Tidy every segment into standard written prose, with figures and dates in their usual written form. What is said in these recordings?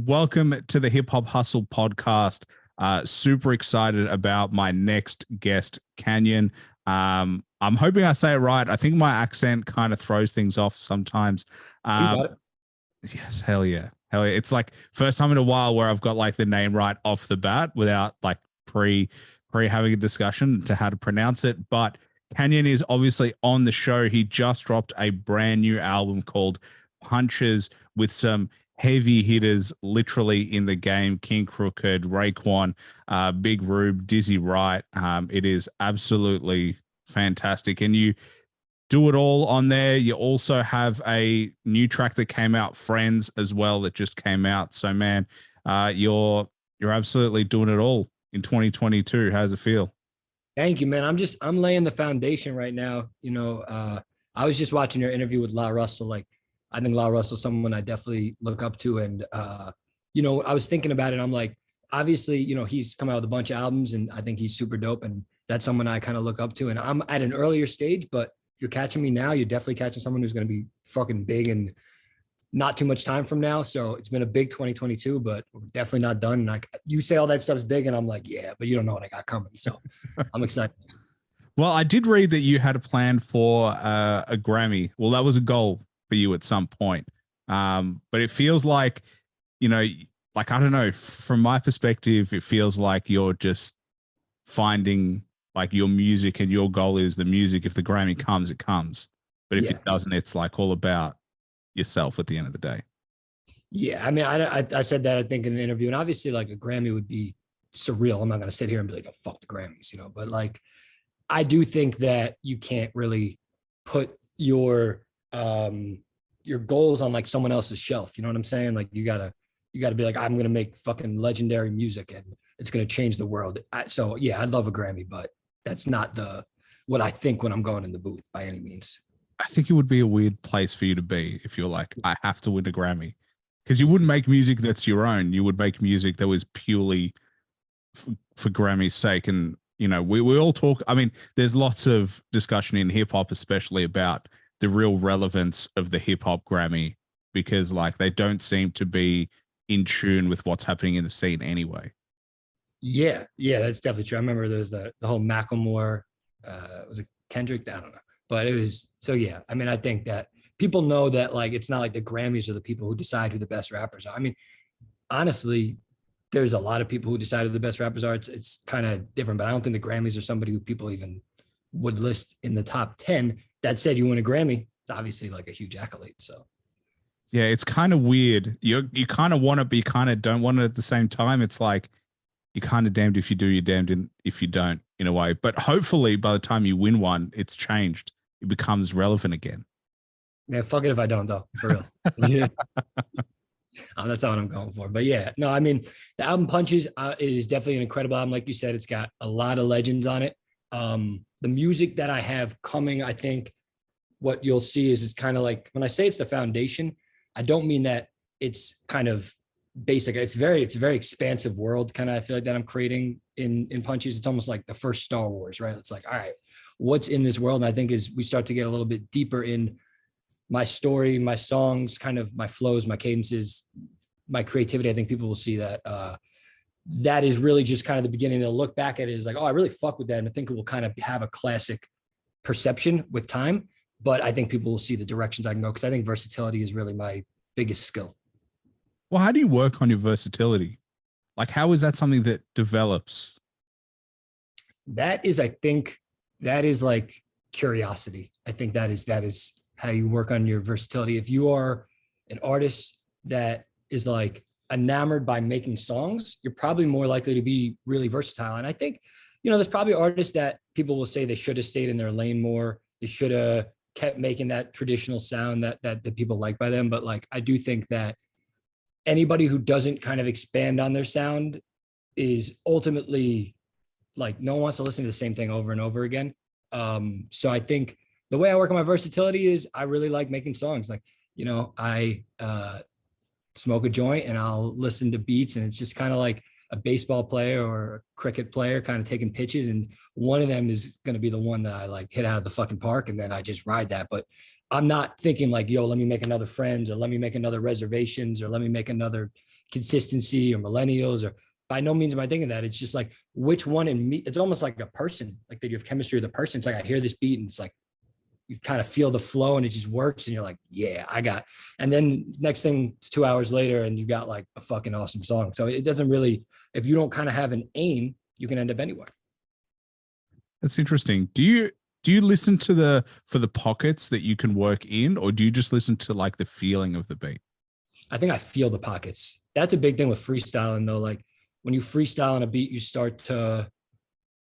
Welcome to the Hip Hop Hustle podcast. Super excited about my next guest, Kanye. I'm hoping I say it right. I think my accent kind of throws things off sometimes. You got it. Yes, hell yeah. Hell yeah. It's like first time in a while where I've got like the name right off the bat without like pre having a discussion to how to pronounce it. But Kanye is obviously on the show. He just dropped a brand new album called Punches with some heavy hitters literally in the game: King Crooked, Raekwon, Big Rube, Dizzy Wright. It is absolutely fantastic. And you do it all on there. You also have a new track that came out, Friends, as well, that just came out. So man, you're absolutely doing it all in 2022. How's it feel? Thank you, man. I'm laying the foundation right now. I was just watching your interview with LaRussell. Like, I think LaRussell is someone I definitely look up to. And I was thinking about it. I'm like, obviously, he's come out with a bunch of albums and I think he's super dope. And that's someone I kind of look up to. And I'm at an earlier stage, but if you're catching me now, you're definitely catching someone who's going to be fucking big and not too much time from now. So it's been a big 2022, but we're definitely not done. And like, you say all that stuff's big and I'm like, yeah, but you don't know what I got coming. So I'm excited. Well, I did read that you had a plan for a Grammy. Well, that was a goal for you at some point. But it feels like, like, I don't know, from my perspective, it feels like you're just finding like your music and your goal is the music. If the Grammy comes, it comes. But if it doesn't, it's like all about yourself at the end of the day. Yeah. I mean, I said that, I think, in an interview, and obviously like a Grammy would be surreal. I'm not going to sit here and be like, oh, fuck the Grammys, but like, I do think that you can't really put your goals on like someone else's shelf. You know what I'm saying? Like you gotta be like, I'm going to make fucking legendary music and it's going to change the world. So yeah, I'd love a Grammy, but that's not what I think when I'm going in the booth by any means. I think it would be a weird place for you to be if you're like, I have to win a Grammy, because you wouldn't make music that's your own. You would make music that was purely for Grammy's sake. And, we all talk. I mean, there's lots of discussion in hip hop, especially about the real relevance of the hip hop Grammy, because like they don't seem to be in tune with what's happening in the scene anyway. Yeah, that's definitely true. I remember there was the whole Macklemore, was it Kendrick? I don't know. But it was, so yeah, I mean, I think that people know that like it's not like the Grammys are the people who decide who the best rappers are. I mean, honestly, there's a lot of people who decide who the best rappers are. It's kind of different, but I don't think the Grammys are somebody who people even would list in the top 10. That said, you win a Grammy, it's obviously like a huge accolade. So yeah, it's kind of weird. You kind of want it, but you kind of don't want it at the same time. It's like you're kind of damned if you do, you're damned if you don't, in a way. But hopefully by the time you win one, it's changed. It becomes relevant again. Man, fuck it if I don't, though, for real. Yeah. That's not what I'm going for. But yeah, no, I mean, the album Punches, it is definitely an incredible album. Like you said, it's got a lot of legends on it. The music that I have coming, I think what you'll see is it's kind of like, when I say it's the foundation, I don't mean that it's kind of basic. It's a very expansive world, kind of, I feel like, that I'm creating in Punches. It's almost like the first Star Wars, right? It's like, all right, what's in this world? And I think as we start to get a little bit deeper in my story, my songs, kind of my flows, my cadences, my creativity, I think people will see that that is really just kind of the beginning. They'll look back at it as like, oh, I really fuck with that. And I think it will kind of have a classic perception with time. But I think people will see the directions I can go, because I think versatility is really my biggest skill. Well, how do you work on your versatility? Like, how is that something that develops? I think that is like curiosity. I think that is how you work on your versatility. If you are an artist that is like enamored by making songs, you're probably more likely to be really versatile. And I think, there's probably artists that people will say they should have stayed in their lane more. They should have kept making that traditional sound that people like by them. But like, I do think that anybody who doesn't kind of expand on their sound is ultimately like, no one wants to listen to the same thing over and over again. So I think the way I work on my versatility is I really like making songs. Like, I smoke a joint and I'll listen to beats, and it's just kind of like a baseball player or a cricket player kind of taking pitches. And one of them is going to be the one that I like hit out of the fucking park. And then I just ride that. But I'm not thinking like, yo, let me make another Friends, or let me make another Reservations, or let me make another consistency or millennials, or by no means am I thinking that. It's just like which one in me, it's almost like a person, like that you have chemistry with the person. It's like I hear this beat and it's like you kind of feel the flow and it just works and you're like, yeah, I got. And then next thing it's 2 hours later and you got like a fucking awesome song. So it doesn't really, if you don't kind of have an aim, you can end up anywhere. That's interesting. Do you listen to for the pockets that you can work in, or do you just listen to like the feeling of the beat? I think I feel the pockets. That's a big thing with freestyling though. Like when you freestyle on a beat, you start to,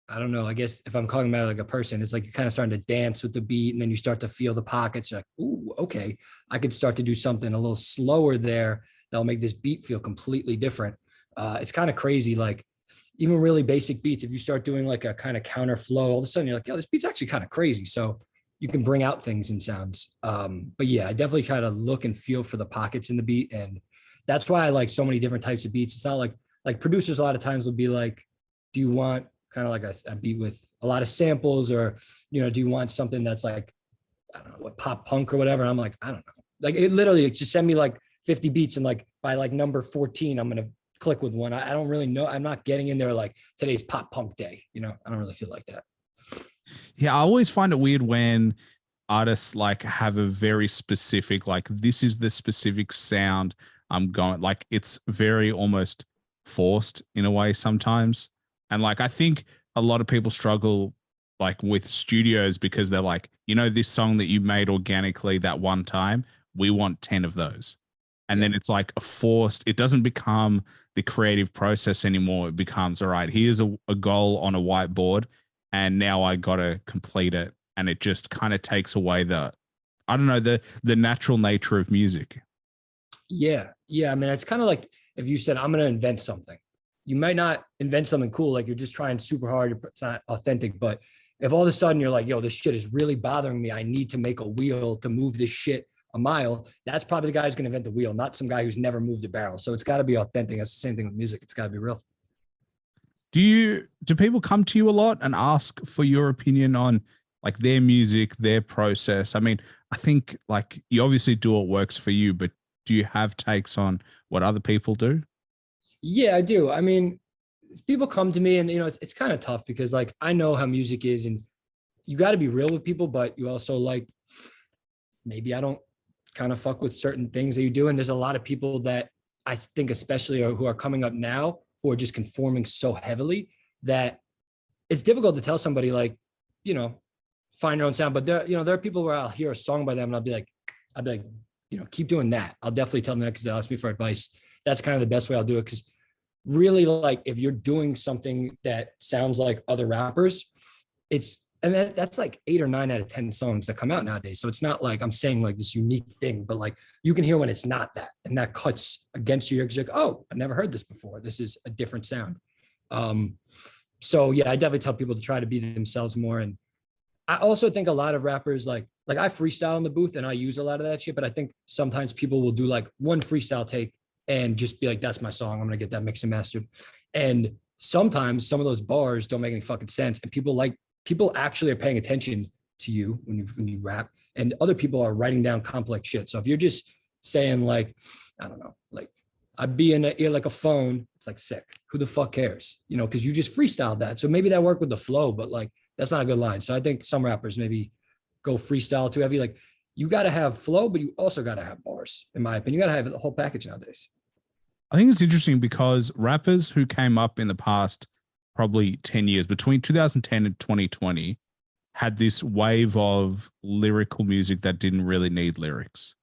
I don't know, I guess if I'm calling about like a person, it's like you're kind of starting to dance with the beat and then you start to feel the pockets. You're like, ooh, okay, I could start to do something a little slower there that'll make this beat feel completely different. It's kind of crazy. Like even really basic beats, if you start doing like a kind of counter flow, all of a sudden you're like, yo, this beat's actually kind of crazy. So you can bring out things in sounds. But yeah, I definitely kind of look and feel for the pockets in the beat. And that's why I like so many different types of beats. It's not like producers a lot of times will be like, do you want kind of like a beat with a lot of samples, or, you know, do you want something that's like, I don't know, what, pop punk or whatever? And I'm like, I don't know. Like it literally just send me like 50 beats and like by like number 14, I'm going to click with one. I don't really know. I'm not getting in there like today's pop punk day. You know, I don't really feel like that. Yeah, I always find it weird when artists like have a very specific, like this is the specific sound I'm going, like it's very almost forced in a way sometimes. And like, I think a lot of people struggle like with studios because they're like, you know, this song that you made organically that one time, we want 10 of those. And then it's like a forced, it doesn't become the creative process anymore. It becomes, all right, here's a goal on a whiteboard and now I got to complete it. And it just kind of takes away the, I don't know, the natural nature of music. Yeah. Yeah. I mean, it's kind of like if you said, I'm going to invent something, you might not invent something cool. Like you're just trying super hard. It's not authentic, but if all of a sudden you're like, yo, this shit is really bothering me, I need to make a wheel to move this shit a mile, that's probably the guy who's going to invent the wheel, not some guy who's never moved a barrel. So it's got to be authentic. That's the same thing with music. It's got to be real. Do people come to you a lot and ask for your opinion on like their music, their process? I mean, I think like you obviously do what works for you, but do you have takes on what other people do? Yeah, I do. I mean, people come to me and, you know, it's kind of tough because like, I know how music is and you got to be real with people, but you also like, maybe I don't kind of fuck with certain things that you do. And there's a lot of people that I think, especially who are coming up now, who are just conforming so heavily that it's difficult to tell somebody like, you know, find your own sound. But there, you know, there are people where I'll hear a song by them and I'll be like, you know, keep doing that. I'll definitely tell them that because they ask me for advice. That's kind of the best way I'll do it. Because really, like, if you're doing something that sounds like other rappers, and that's like 8 or 9 out of 10 songs that come out nowadays. So it's not like I'm saying like this unique thing, but like you can hear when it's not that, and that cuts against you. You're like, oh, I've never heard this before. This is a different sound. So yeah, I definitely tell people to try to be themselves more. And I also think a lot of rappers like I freestyle in the booth and I use a lot of that shit, but I think sometimes people will do like one freestyle take and just be like, that's my song, I'm gonna get that mixed and mastered. And sometimes some of those bars don't make any fucking sense. And people actually are paying attention to you when you rap, and other people are writing down complex shit. So if you're just saying like, I don't know, like I'd be in the ear like a phone, it's like sick. Who the fuck cares? You know, because you just freestyled that. So maybe that worked with the flow, but like that's not a good line. So I think some rappers maybe go freestyle too heavy. Like you got to have flow, but you also got to have bars, in my opinion. You got to have the whole package nowadays. I think it's interesting because rappers who came up in the past probably 10 years, between 2010 and 2020, had this wave of lyrical music that didn't really need lyrics.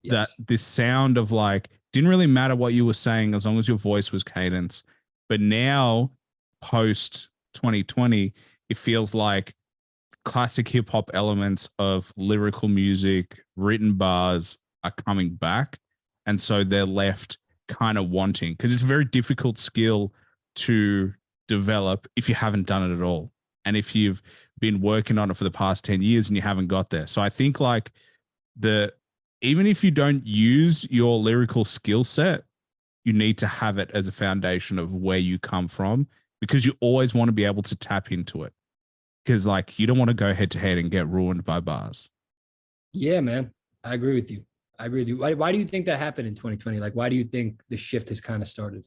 Yes. That this sound of like, didn't really matter what you were saying as long as your voice was cadence. But now, post 2020, it feels like classic hip hop elements of lyrical music, written bars are coming back. And so they're left kind of wanting, because it's a very difficult skill to develop if you haven't done it at all. And if you've been working on it for the past 10 years and you haven't got there. So I think like even if you don't use your lyrical skill set, you need to have it as a foundation of where you come from, because you always want to be able to tap into it. Because like you don't want to go head to head and get ruined by bars. Yeah, man. I agree with you. I really do. Why do you think that happened in 2020? Like, why do you think the shift has kind of started?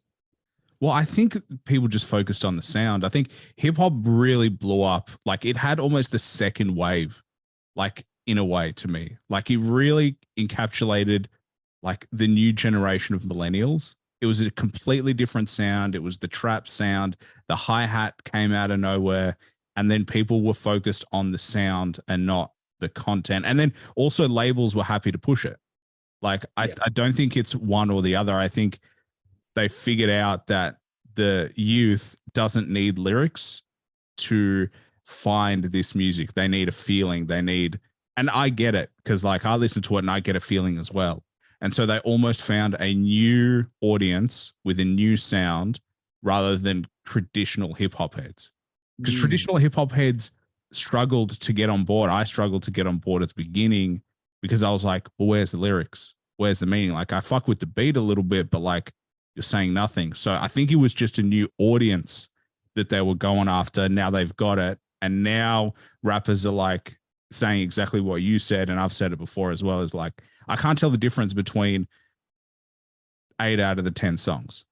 Well, I think people just focused on the sound. I think hip hop really blew up. Like it had almost the second wave, like in a way to me. Like it really encapsulated like the new generation of millennials. It was a completely different sound. It was the trap sound. The hi-hat came out of nowhere. And then people were focused on the sound and not the content. And then also labels were happy to push it. Like I don't think it's one or the other. I think they figured out that the youth doesn't need lyrics to find this music. They need a feeling. They need, and I get it because like I listen to it and I get a feeling as well. And so they almost found a new audience with a new sound rather than traditional hip hop heads. Because traditional hip hop heads struggled to get on board. I struggled to get on board at the beginning because I was like, well, where's the lyrics? Where's the meaning? Like I fuck with the beat a little bit, but like you're saying nothing. So I think it was just a new audience that they were going after. Now they've got it. And now rappers are like saying exactly what you said. And I've said it before as well, is like, I can't tell the difference between 8 out of the 10 songs.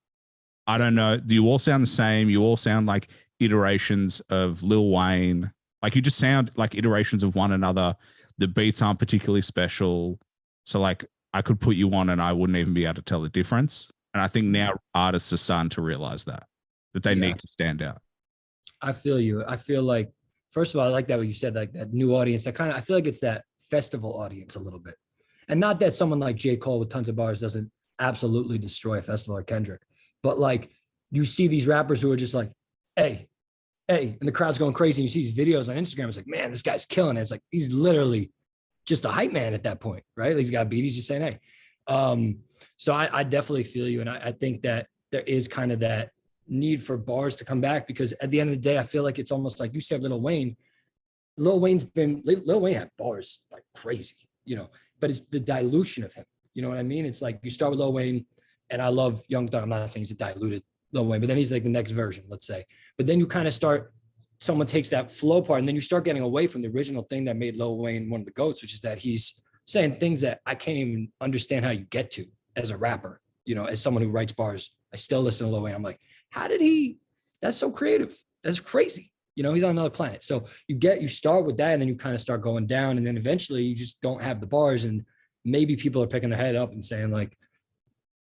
I don't know. Do you all sound the same? You all sound like iterations of Lil Wayne. Like you just sound like iterations of one another. The beats aren't particularly special. So like I could put you on and I wouldn't even be able to tell the difference. And I think now artists are starting to realize that they need to stand out. I feel you. I feel like, first of all, I like that what you said, like that new audience. That kind of, I feel like it's that festival audience a little bit. And not that someone like J. Cole with tons of bars doesn't absolutely destroy a festival, or Kendrick, but like you see these rappers who are just like, hey, and the crowd's going crazy. And you see these videos on Instagram. It's like, man, this guy's killing it. It's like, he's literally just a hype man at that point, right? He's got a beat. He's just saying, hey. So I definitely feel you. And I think that there is kind of that need for bars to come back, because at the end of the day, I feel like it's almost like you said, Lil Wayne had bars like crazy, but it's the dilution of him. You know what I mean? It's like you start with Lil Wayne, and I love Young Thug. I'm not saying he's a diluted Lil Wayne, but then he's like the next version, let's say. But then you kind of someone takes that flow part, and then you start getting away from the original thing that made Lil Wayne one of the GOATs, which is that he's saying things that I can't even understand how you get to as a rapper, as someone who writes bars. I still listen to Lil Wayne. I'm like, how did that's so creative. That's crazy. He's on another planet. So you start with that, and then you kind of start going down, and then eventually you just don't have the bars, and maybe people are picking their head up and saying like,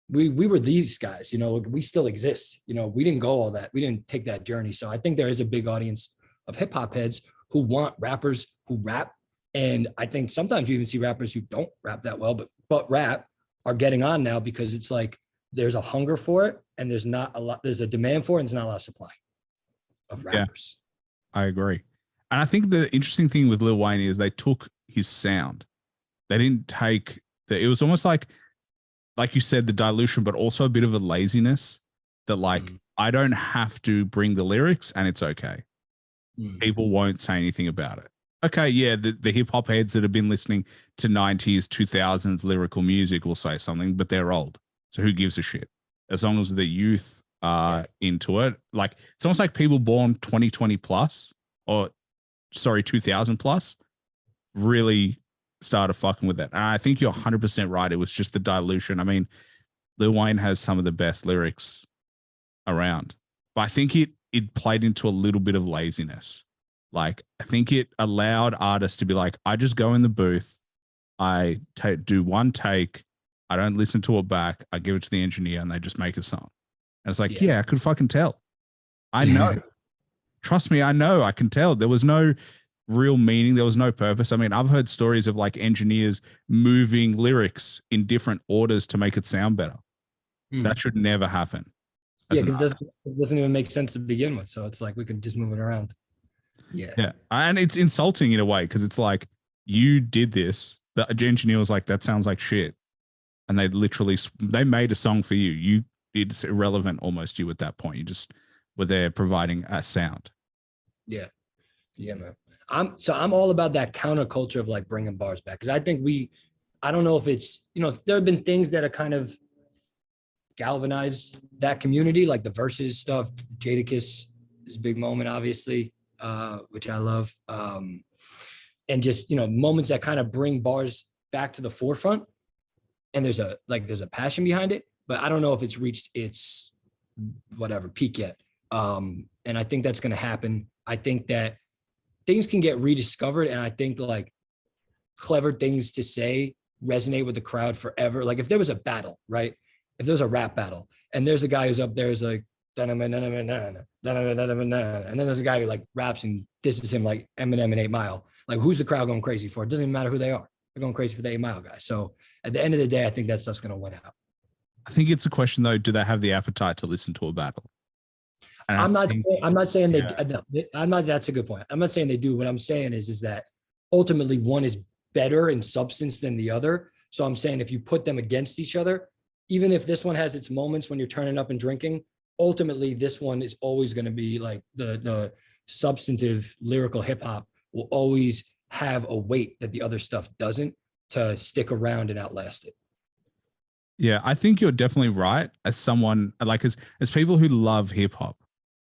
we were these guys, we still exist. We didn't go all that. We didn't take that journey. So I think there is a big audience of hip hop heads who want rappers who rap. And I think sometimes you even see rappers who don't rap that well, but rap are getting on now, because it's like, there's a hunger for it, and there's a demand for it, and there's not a lot of supply of rappers. Yeah, I agree. And I think the interesting thing with Lil Wayne is they took his sound. They didn't take it was almost like you said, the dilution, but also a bit of a laziness that like, I don't have to bring the lyrics and it's okay. People won't say anything about it. Okay. Yeah. The hip hop heads that have been listening to 90s, 2000s lyrical music will say something, but they're old. So who gives a shit? As long as the youth are into it. Like it's almost like people born 2020 plus, 2000 plus, really started fucking with it. And I think you're 100% right. It was just the dilution. I mean, Lil Wayne has some of the best lyrics around, but I think it played into a little bit of laziness. Like I think it allowed artists to be like, I just go in the booth, I do one take, I don't listen to it back, I give it to the engineer, and they just make a song. And it's like, yeah I could fucking tell. I know. Trust me, I know. I can tell. There was no real meaning. There was no purpose. I mean, I've heard stories of like engineers moving lyrics in different orders to make it sound better. That should never happen. Yeah, because it doesn't even make sense to begin with. So it's like we can just move it around. Yeah. And it's insulting in a way, because it's like, you did this. The engineer was like, that sounds like shit. And they made a song for you. It's irrelevant almost to you at that point. You just were there providing a sound. Yeah, man. I'm all about that counterculture of like bringing bars back, because I think I don't know if it's, there have been things that are kind of galvanized that community, like the Versus stuff. Jadakiss is a big moment, obviously, which I love. And just, moments that kind of bring bars back to the forefront. and there's a passion behind it, but I don't know if it's reached its whatever peak yet. And I think that's going to happen. I think that things can get rediscovered, and I think like clever things to say resonate with the crowd forever. Like if there was a battle, right? If there's a rap battle and there's a guy who's up there who's like, and then there's a guy who like raps and this is him like Eminem and 8 Mile. Like who's the crowd going crazy for? It doesn't even matter who they are. They're going crazy for the 8 Mile guy. So at the end of the day, I think that stuff's going to win out. I think it's a question though, do they have the appetite to listen to a battle? And I'm not saying they, yeah. that's a good point. I'm not saying they do. What I'm saying is that ultimately one is better in substance than the other. So I'm saying if you put them against each other, even if this one has its moments when you're turning up and drinking, ultimately this one is always going to be like the substantive lyrical hip hop will always have a weight that the other stuff doesn't to stick around and outlast it. Yeah, I think you're definitely right as someone like as people who love hip hop.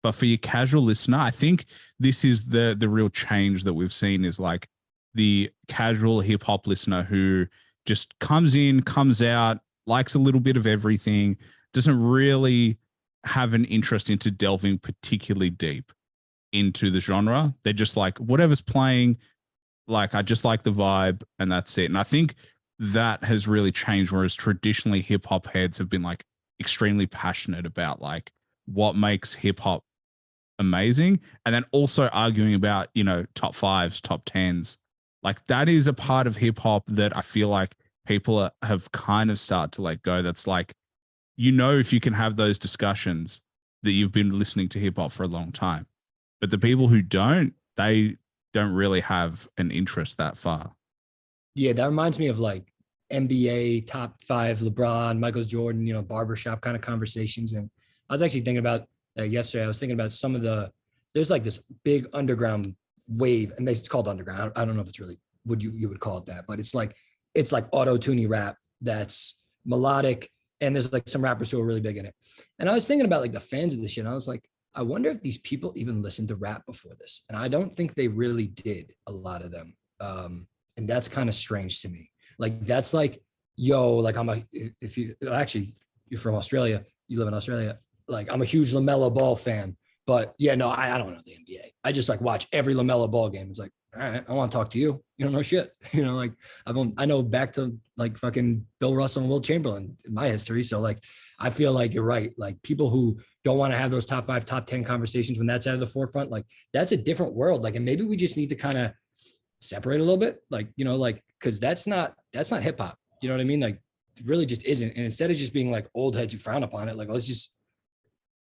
But for your casual listener, I think this is the real change that we've seen is like the casual hip hop listener who just comes in, comes out, likes a little bit of everything, doesn't really have an interest into delving particularly deep into the genre. They're just like, whatever's playing, like, I just like the vibe and that's it. And I think that has really changed, whereas traditionally hip hop heads have been like extremely passionate about like what makes hip hop amazing. And then also arguing about, you know, top 5s, top 10s. Like that is a part of hip hop that I feel like people have kind of started to let go. That's like, you know, if you can have those discussions that you've been listening to hip hop for a long time, but the people who don't, they don't really have an interest that far. Yeah, that reminds me of like NBA top 5, LeBron, Michael Jordan, you know, barbershop kind of conversations. And I was actually thinking about yesterday. I was thinking about some of there's like this big underground wave, and it's called underground. I don't know if it's really what you would call it that, but it's like auto-tuney rap that's melodic, and there's like some rappers who are really big in it. And I was thinking about like the fans of this shit, and I was like, I wonder if these people even listened to rap before this. And I don't think they really did, a lot of them. And that's kind of strange to me. Like, that's like, yo, like if you actually, you're from Australia, you live in Australia, like I'm a huge LaMelo Ball fan. But yeah, no, I don't know the NBA. I just like watch every LaMelo Ball game. It's like, all right, I want to talk to you. You don't know shit. You know, like I know back to like fucking Bill Russell and Will Chamberlain in my history. So like, I feel like you're right. Like people who don't want to have those top 5, top 10 conversations when that's out of the forefront, like that's a different world. Like, and maybe we just need to kind of separate a little bit. Like, you know, like, cause that's not hip hop. You know what I mean? Like it really just isn't. And instead of just being like old heads who frown upon it, like let's just,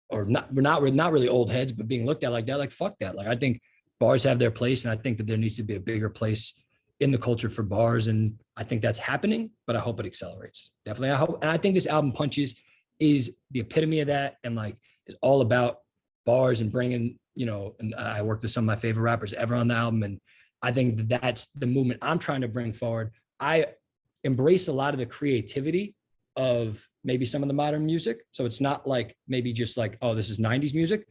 or not, we're not really old heads, but being looked at like that, like, fuck that. Like, I think bars have their place. And I think that there needs to be a bigger place in the culture for bars. And I think that's happening, but I hope it accelerates. Definitely. I hope, and I think this album Punches is the epitome of that. And like, it's all about bars and bringing, you know, and I worked with some of my favorite rappers ever on the album. And I think that's the movement I'm trying to bring forward. I embrace a lot of the creativity of maybe some of the modern music. So it's not like maybe just like, oh, this is 90s music,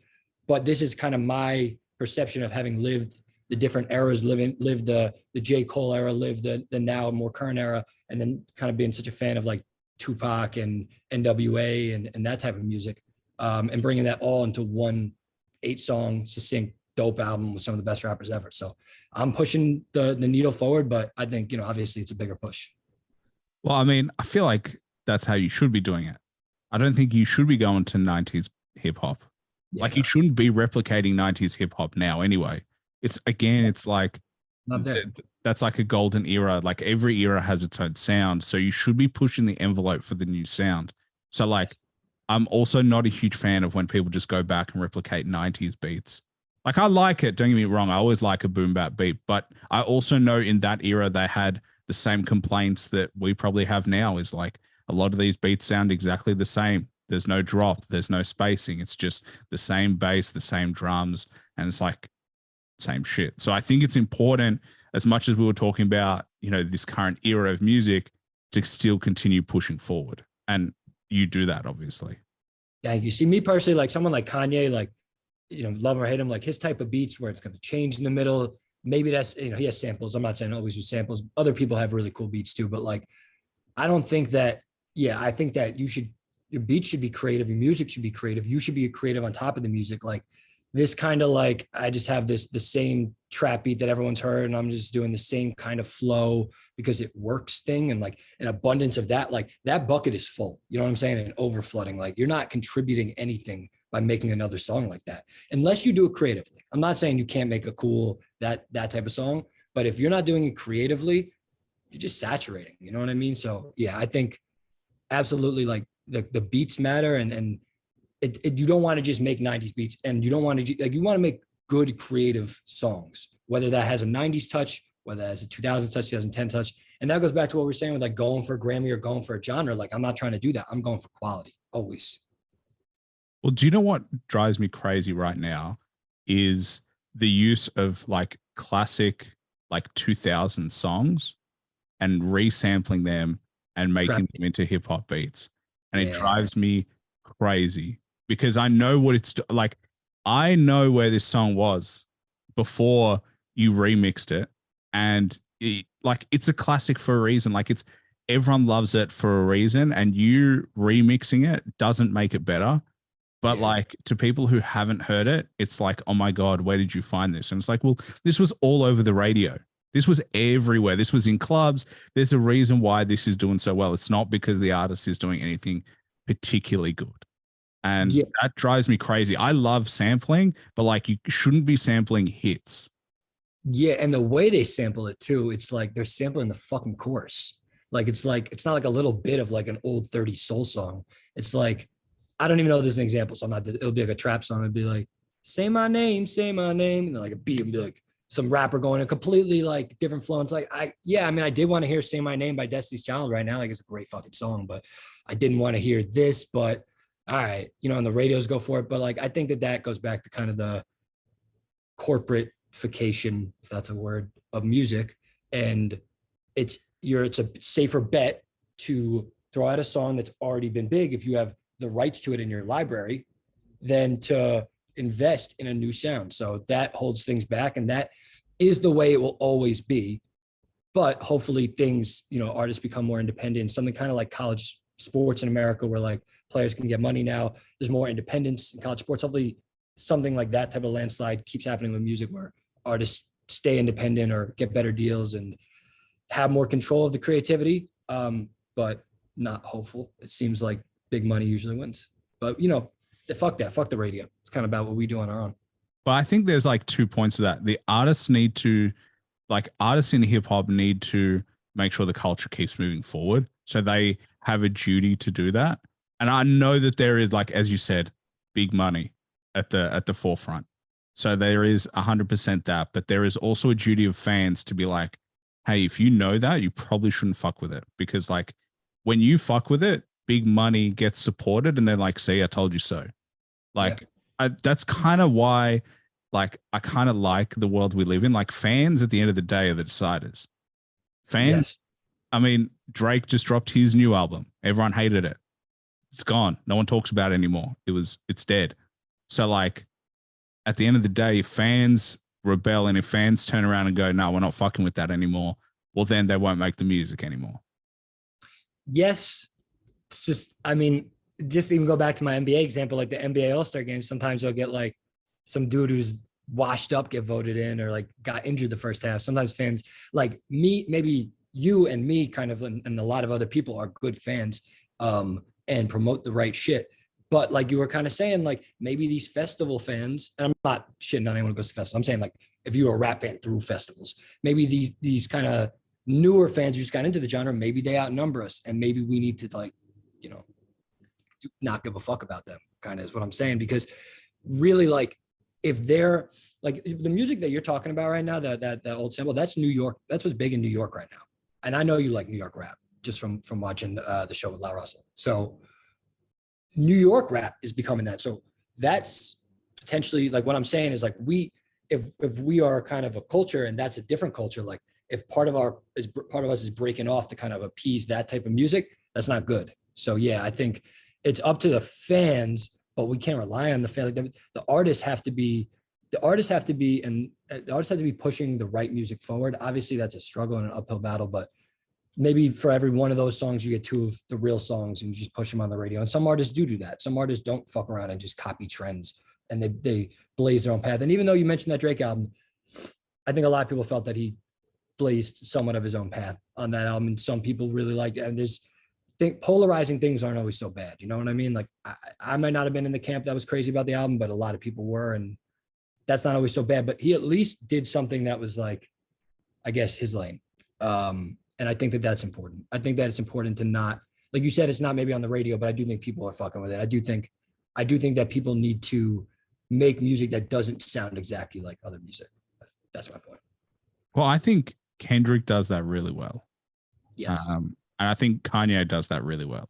but this is kind of my perception of having lived the different eras, lived the J. Cole era, lived the now more current era, and then kind of being such a fan of like Tupac and NWA and that type of music, and bringing that all into one 8-song succinct dope album with some of the best rappers ever. So I'm pushing the needle forward, but I think, you know, obviously it's a bigger push. Well, I mean, I feel like that's how you should be doing it. I don't think you should be going to 90s hip hop. Yeah, like, you shouldn't be replicating 90s hip hop now anyway. It's like, not there. That's like a golden era. Like every era has its own sound. So you should be pushing the envelope for the new sound. So like, I'm also not a huge fan of when people just go back and replicate 90s beats. Like, I like it. Don't get me wrong. I always like a boom bap beat, but I also know in that era, they had the same complaints that we probably have now, is like a lot of these beats sound exactly the same. There's no drop. There's no spacing. It's just the same bass, the same drums. And it's like same shit. So I think it's important, as much as we were talking about, you know, this current era of music, to still continue pushing forward. And you do that, obviously. Yeah. You see, me personally, like someone like Kanye, like, you know, love or hate him, like his type of beats where it's going to change in the middle. Maybe that's, you know, he has samples. I'm not saying always use samples. Other people have really cool beats too, but like I don't think that, yeah, I think that your beats should be creative, your music should be creative. You should be creative on top of the music. Like this kind of like, I just have the same trap beat that everyone's heard, and I'm just doing the same kind of flow because it works thing. And like an abundance of that, like that bucket is full, you know what I'm saying? And over flooding, like you're not contributing anything by making another song like that, unless you do it creatively. I'm not saying you can't make a cool, that type of song, but if you're not doing it creatively, you're just saturating, you know what I mean? So yeah, I think absolutely, like the beats matter, and you don't want to just make 90s beats, and you don't want to, like, you want to make good creative songs, whether that has a 90s touch, whether that has a 2000 touch, 2010 touch. And that goes back to what we are saying with like going for a Grammy or going for a genre. Like I'm not trying to do that. I'm going for quality always. Well, do you know what drives me crazy right now is the use of like classic like 2000 songs and resampling them and making them into hip hop beats. And it drives me crazy because I know what it's like. I know where this song was before you remixed it. And like, it's a classic for a reason. Like everyone loves it for a reason, and you remixing it doesn't make it better. But like, to people who haven't heard it, it's like, oh my God, where did you find this? And it's like, well, this was all over the radio. This was everywhere. This was in clubs. There's a reason why this is doing so well. It's not because the artist is doing anything particularly good. And that drives me crazy. I love sampling, but like, you shouldn't be sampling hits. Yeah. And the way they sample it too, it's like they're sampling the fucking chorus. Like, it's not like a little bit of like an old 30 soul song. It's like, I don't even know if this is an example. So it'll be like a trap song. It'd be like, say my name. And then like a beat would be like some rapper going a completely like different flow. It's like, I did want to hear Say My Name by Destiny's Child right now. Like, it's a great fucking song, but I didn't want to hear this, but all right, and the radios go for it. But like, I think that goes back to kind of the corporatification, if that's a word, of music. And it's a safer bet to throw out a song that's already been big if you have the rights to it in your library than to invest in a new sound. So that holds things back, and that is the way it will always be. But hopefully things, artists become more independent, something kind of like college sports in America, where like players can get money now. There's more independence in college sports. Hopefully something like that type of landslide keeps happening with music, where artists stay independent or get better deals and have more control of the creativity. But not hopeful. It seems like big money usually wins. But fuck that. Fuck the radio. It's kind of about what we do on our own. But I think there's like 2 points to that. The artists need to, like, artists in hip hop need to make sure the culture keeps moving forward. So they have a duty to do that. And I know that there is, like, as you said, big money at the forefront. So there is 100% that, but there is also a duty of fans to be like, hey, if you know that, you probably shouldn't fuck with it, because like, when you fuck with it, big money gets supported, and they're like, see, I told you so. Like, that's kind of why, like, I kind of like the world we live in. Like, fans at the end of the day are the deciders. Fans, I mean, Drake just dropped his new album. Everyone hated it. It's gone. No one talks about it anymore. It's dead. So like, at the end of the day, if fans rebel and if fans turn around and go, no, we're not fucking with that anymore, well, then they won't make the music anymore. Yes. It's just, just even go back to my NBA example, like the NBA All-Star games, sometimes you'll get like some dude who's washed up get voted in, or like got injured the first half. Sometimes fans like me, maybe you and me kind of, and a lot of other people are good fans and promote the right shit. But like you were kind of saying, like maybe these festival fans, and I'm not shitting on anyone who goes to festivals. I'm saying like if you were a rap fan through festivals, maybe these kind of newer fans who just got into the genre, maybe they outnumber us, and maybe we need to like, not give a fuck about them, kind of is what I'm saying. Because really, like, if they're like the music that you're talking about right now, that old sample, that's New York. That's what's big in New York right now. And I know you like New York rap just from watching the show with LaRussell. So New York rap is becoming that. So that's potentially like what I'm saying is like if we are kind of a culture and that's a different culture, like if part of us is breaking off to kind of appease that type of music, that's not good. So yeah, I think it's up to the fans, but we can't rely on the fans. Like the artists have to be pushing the right music forward. Obviously that's a struggle and an uphill battle, but maybe for every one of those songs, you get two of the real songs and you just push them on the radio. And some artists do that. Some artists don't fuck around and just copy trends and they blaze their own path. And even though you mentioned that Drake album, I think a lot of people felt that he blazed somewhat of his own path on that album. And some people really liked it. And polarizing things aren't always so bad. You know what I mean? Like I might not have been in the camp that was crazy about the album, but a lot of people were, and that's not always so bad, but he at least did something that was like, I guess, his lane. And I think that that's important. I think that it's important to not, like you said, it's not maybe on the radio, but I do think people are fucking with it. I do think that people need to make music that doesn't sound exactly like other music. That's my point. Well, I think Kendrick does that really well. Yes. And I think Kanye does that really well.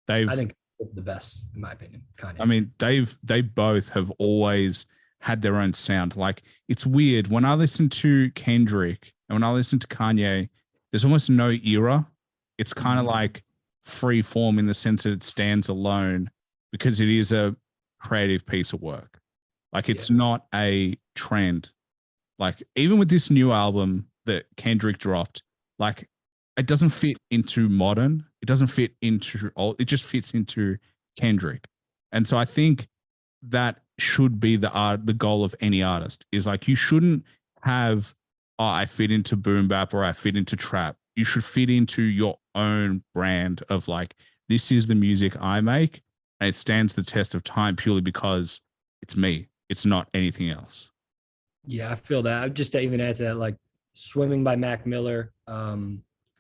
I think it's the best, in my opinion. Kanye. I mean, they both have always had their own sound. Like, it's weird when I listen to Kendrick and when I listen to Kanye, there's almost no era. It's kind of like free form in the sense that it stands alone because it is a creative piece of work. Like, it's not a trend. Like, even with this new album that Kendrick dropped, like, it doesn't fit into modern. It doesn't fit into old. It just fits into Kendrick. And so I think that should be the goal of any artist, is like, you shouldn't have, I fit into boom bap or I fit into trap. You should fit into your own brand of like, this is the music I make and it stands the test of time purely because it's me. It's not anything else. Yeah, I feel that. Just to even add to that, like Swimming by Mac Miller,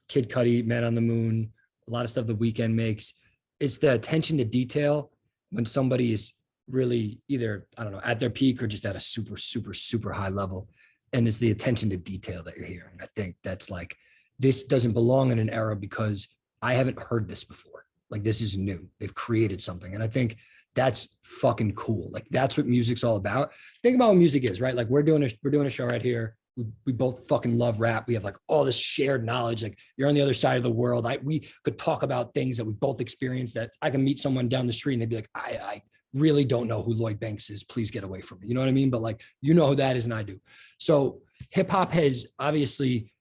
Kid Cudi, Man on the Moon, a lot of stuff The Weeknd makes. It's the attention to detail when somebody is really either, I don't know, at their peak or just at a super, super, super high level. And it's the attention to detail that you're hearing. I think that's like, this doesn't belong in an era because I haven't heard this before. Like, this is new. They've created something. And I think that's fucking cool. Like, that's what music's all about. Think about what music is, right? Like, we're doing a show right here. We both fucking love rap. We have like all this shared knowledge. Like, you're on the other side of the world. We could talk about things that we both experienced, that I can meet someone down the street and they'd be like, I really don't know who Lloyd Banks is. Please get away from me. You know what I mean? But like, you know who that is and I do. So hip hop has obviously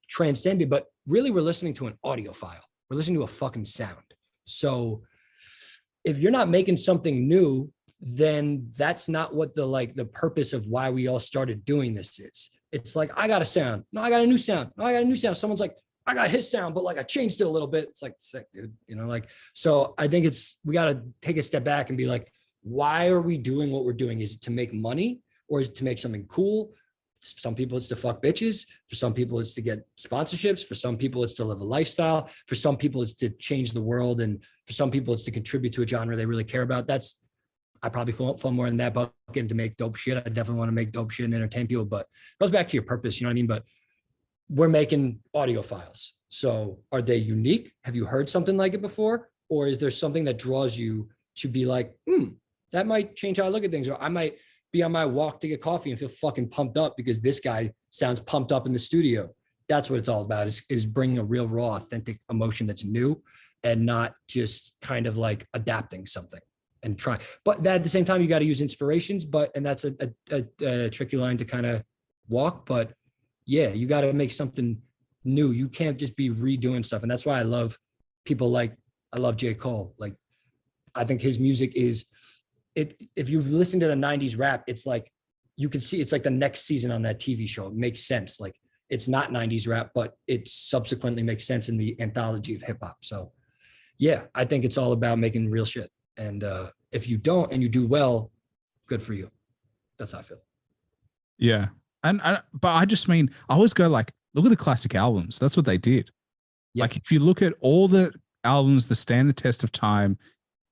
transcended, but really we're listening to an audio file. We're listening to a fucking sound. So if you're not making something new, then that's not what the purpose of why we all started doing this is. It's like, I got a sound. No, I got a new sound. No, I got a new sound. Someone's like, I got his sound, but like I changed it a little bit. It's like, sick, dude. You know, like, so I think we got to take a step back and be like, why are we doing what we're doing? Is it to make money or is it to make something cool? For some people it's to fuck bitches. For some people it's to get sponsorships. For some people it's to live a lifestyle. For some people it's to change the world. And for some people it's to contribute to a genre they really care about. I probably fall more in that bucket, and to make dope shit. I definitely want to make dope shit and entertain people, but it goes back to your purpose. You know what I mean? But we're making audio files. So are they unique? Have you heard something like it before? Or is there something that draws you to be like, that might change how I look at things? Or I might be on my walk to get coffee and feel fucking pumped up because this guy sounds pumped up in the studio. That's what it's all about, is bringing a real, raw, authentic emotion that's new and not just kind of like adapting something and try. But at the same time, you got to use inspirations, and that's a tricky line to kind of walk. But yeah, you got to make something new. You can't just be redoing stuff. And that's why I love people like, I love J. Cole. Like, I think his music is, if you listen to the 90s rap, it's like, you can see it's like the next season on that TV show. It makes sense. Like, it's not 90s rap, but it subsequently makes sense in the anthology of hip hop. So yeah, I think it's all about making real shit. And if you don't and you do well, good for you. That's how I feel. Yeah. But I just mean, I always go like, look at the classic albums. That's what they did. Yep. Like, if you look at all the albums that stand the test of time,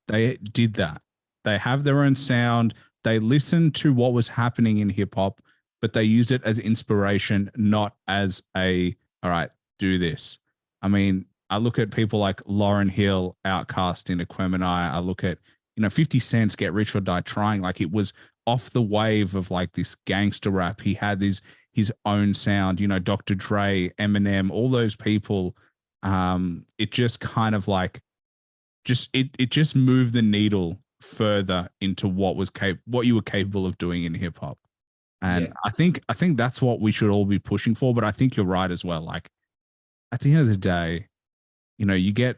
they did that. They have their own sound. They listened to what was happening in hip hop, but they used it as inspiration, not as all right, do this. I mean, I look at people like Lauryn Hill, Outkast in Aquemini. I look at, 50 Cent's Get Rich or Die Trying. Like, it was off the wave of like this gangster rap. He had his own sound, Dr. Dre, Eminem, all those people. It just kind of like, it just moved the needle further into what you were capable of doing in hip hop. And yeah. I think that's what we should all be pushing for. But I think you're right as well. Like, at the end of the day, you know, you get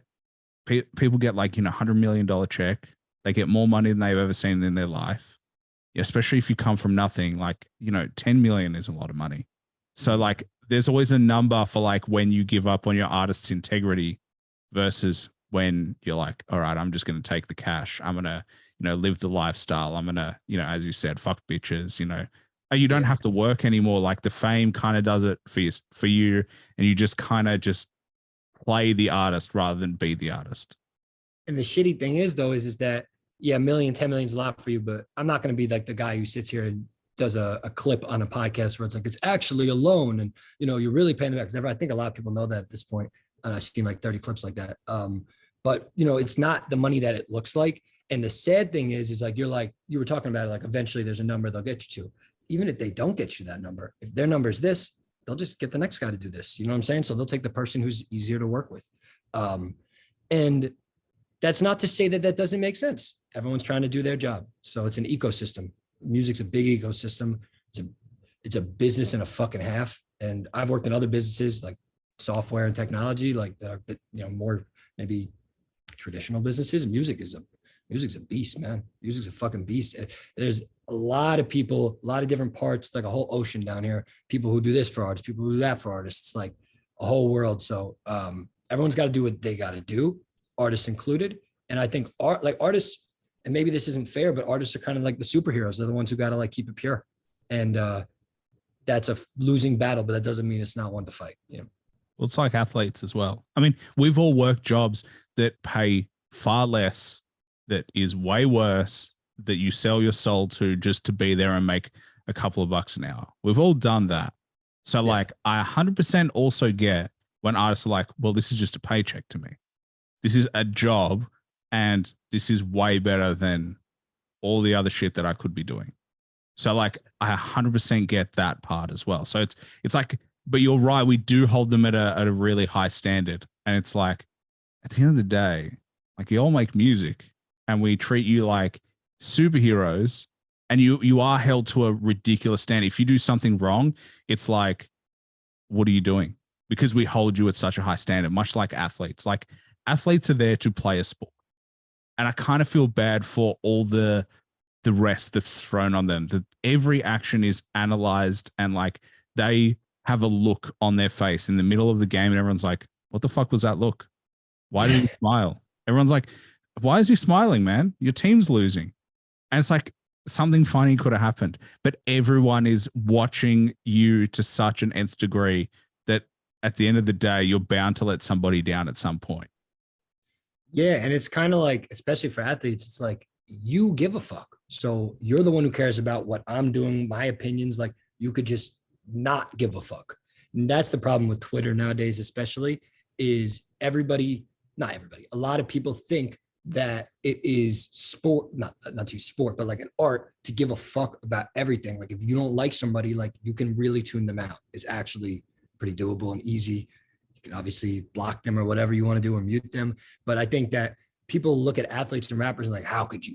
people get like, you know, $100 million check. They get more money than they've ever seen in their life. Especially if you come from nothing, like, you know, 10 million is a lot of money. So like, there's always a number for like when you give up on your artist's integrity versus when you're like, all right, I'm just going to take the cash. I'm going to, you know, live the lifestyle. I'm going to, you know, as you said, fuck bitches, you know, you don't have to work anymore. Like the fame kind of does it for you. And you just kind of just play the artist rather than be the artist. And the shitty thing is though, is that, yeah, 10 million is a lot for you, but I'm not going to be like the guy who sits here and does a clip on a podcast where it's like, it's actually a loan. And, you know, you're really paying them back. Cause I think a lot of people know that at this point, and I've seen like 30 clips like that. But you know, it's not the money that it looks like. And the sad thing is like, you were talking about it, like eventually there's a number they'll get you to. Even if they don't get you that number, if their number is this, they'll just get the next guy to do this. You know what I'm saying? So they'll take the person who's easier to work with. And that's not to say that that doesn't make sense. Everyone's trying to do their job. So it's an ecosystem. Music's a big ecosystem. It's a business and a fucking half. And I've worked in other businesses like software and technology, like that are, you know, more maybe traditional businesses. Music is a beast, man. Music's a fucking beast. There's a lot of people, a lot of different parts, like a whole ocean down here. People who do this for artists, people who do that for artists. It's like a whole world. So everyone's got to do what they got to do, artists included. And I think artists, and maybe this isn't fair, but artists are kind of like the superheroes. They're the ones who got to like keep it pure. And that's a losing battle, but that doesn't mean it's not one to fight. You know? Well, it's like athletes as well. I mean, we've all worked jobs that pay far less, that is way worse, that you sell your soul to just to be there and make a couple of bucks an hour. We've all done that. So like, I 100% also get when artists are like, well, this is just a paycheck to me. This is a job and this is way better than all the other shit that I could be doing. So like, I 100% get that part as well. So it's like, but you're right. We do hold them at a really high standard. And it's like, at the end of the day, like you all make music and we treat you like superheroes, and you are held to a ridiculous standard. If you do something wrong, it's like, what are you doing? Because we hold you at such a high standard, much like athletes. Like athletes are there to play a sport. And I kind of feel bad for all the rest that's thrown on them, that every action is analyzed and like they have a look on their face in the middle of the game and everyone's like, what the fuck was that look? Why did he smile? Everyone's like, why is he smiling, man? Your team's losing. And it's like something funny could have happened, but everyone is watching you to such an nth degree that at the end of the day, you're bound to let somebody down at some point. Yeah. And it's kind of like, especially for athletes, it's like, you give a fuck. So you're the one who cares about what I'm doing, my opinions. Like you could just not give a fuck. And that's the problem with Twitter nowadays, especially, is not everybody, a lot of people think that it is sport, not to use sport, but like an art to give a fuck about everything. Like if you don't like somebody, like you can really tune them out. It's actually pretty doable and easy. You can obviously block them or whatever you want to do or mute them. But I think that people look at athletes and rappers and like, how could you,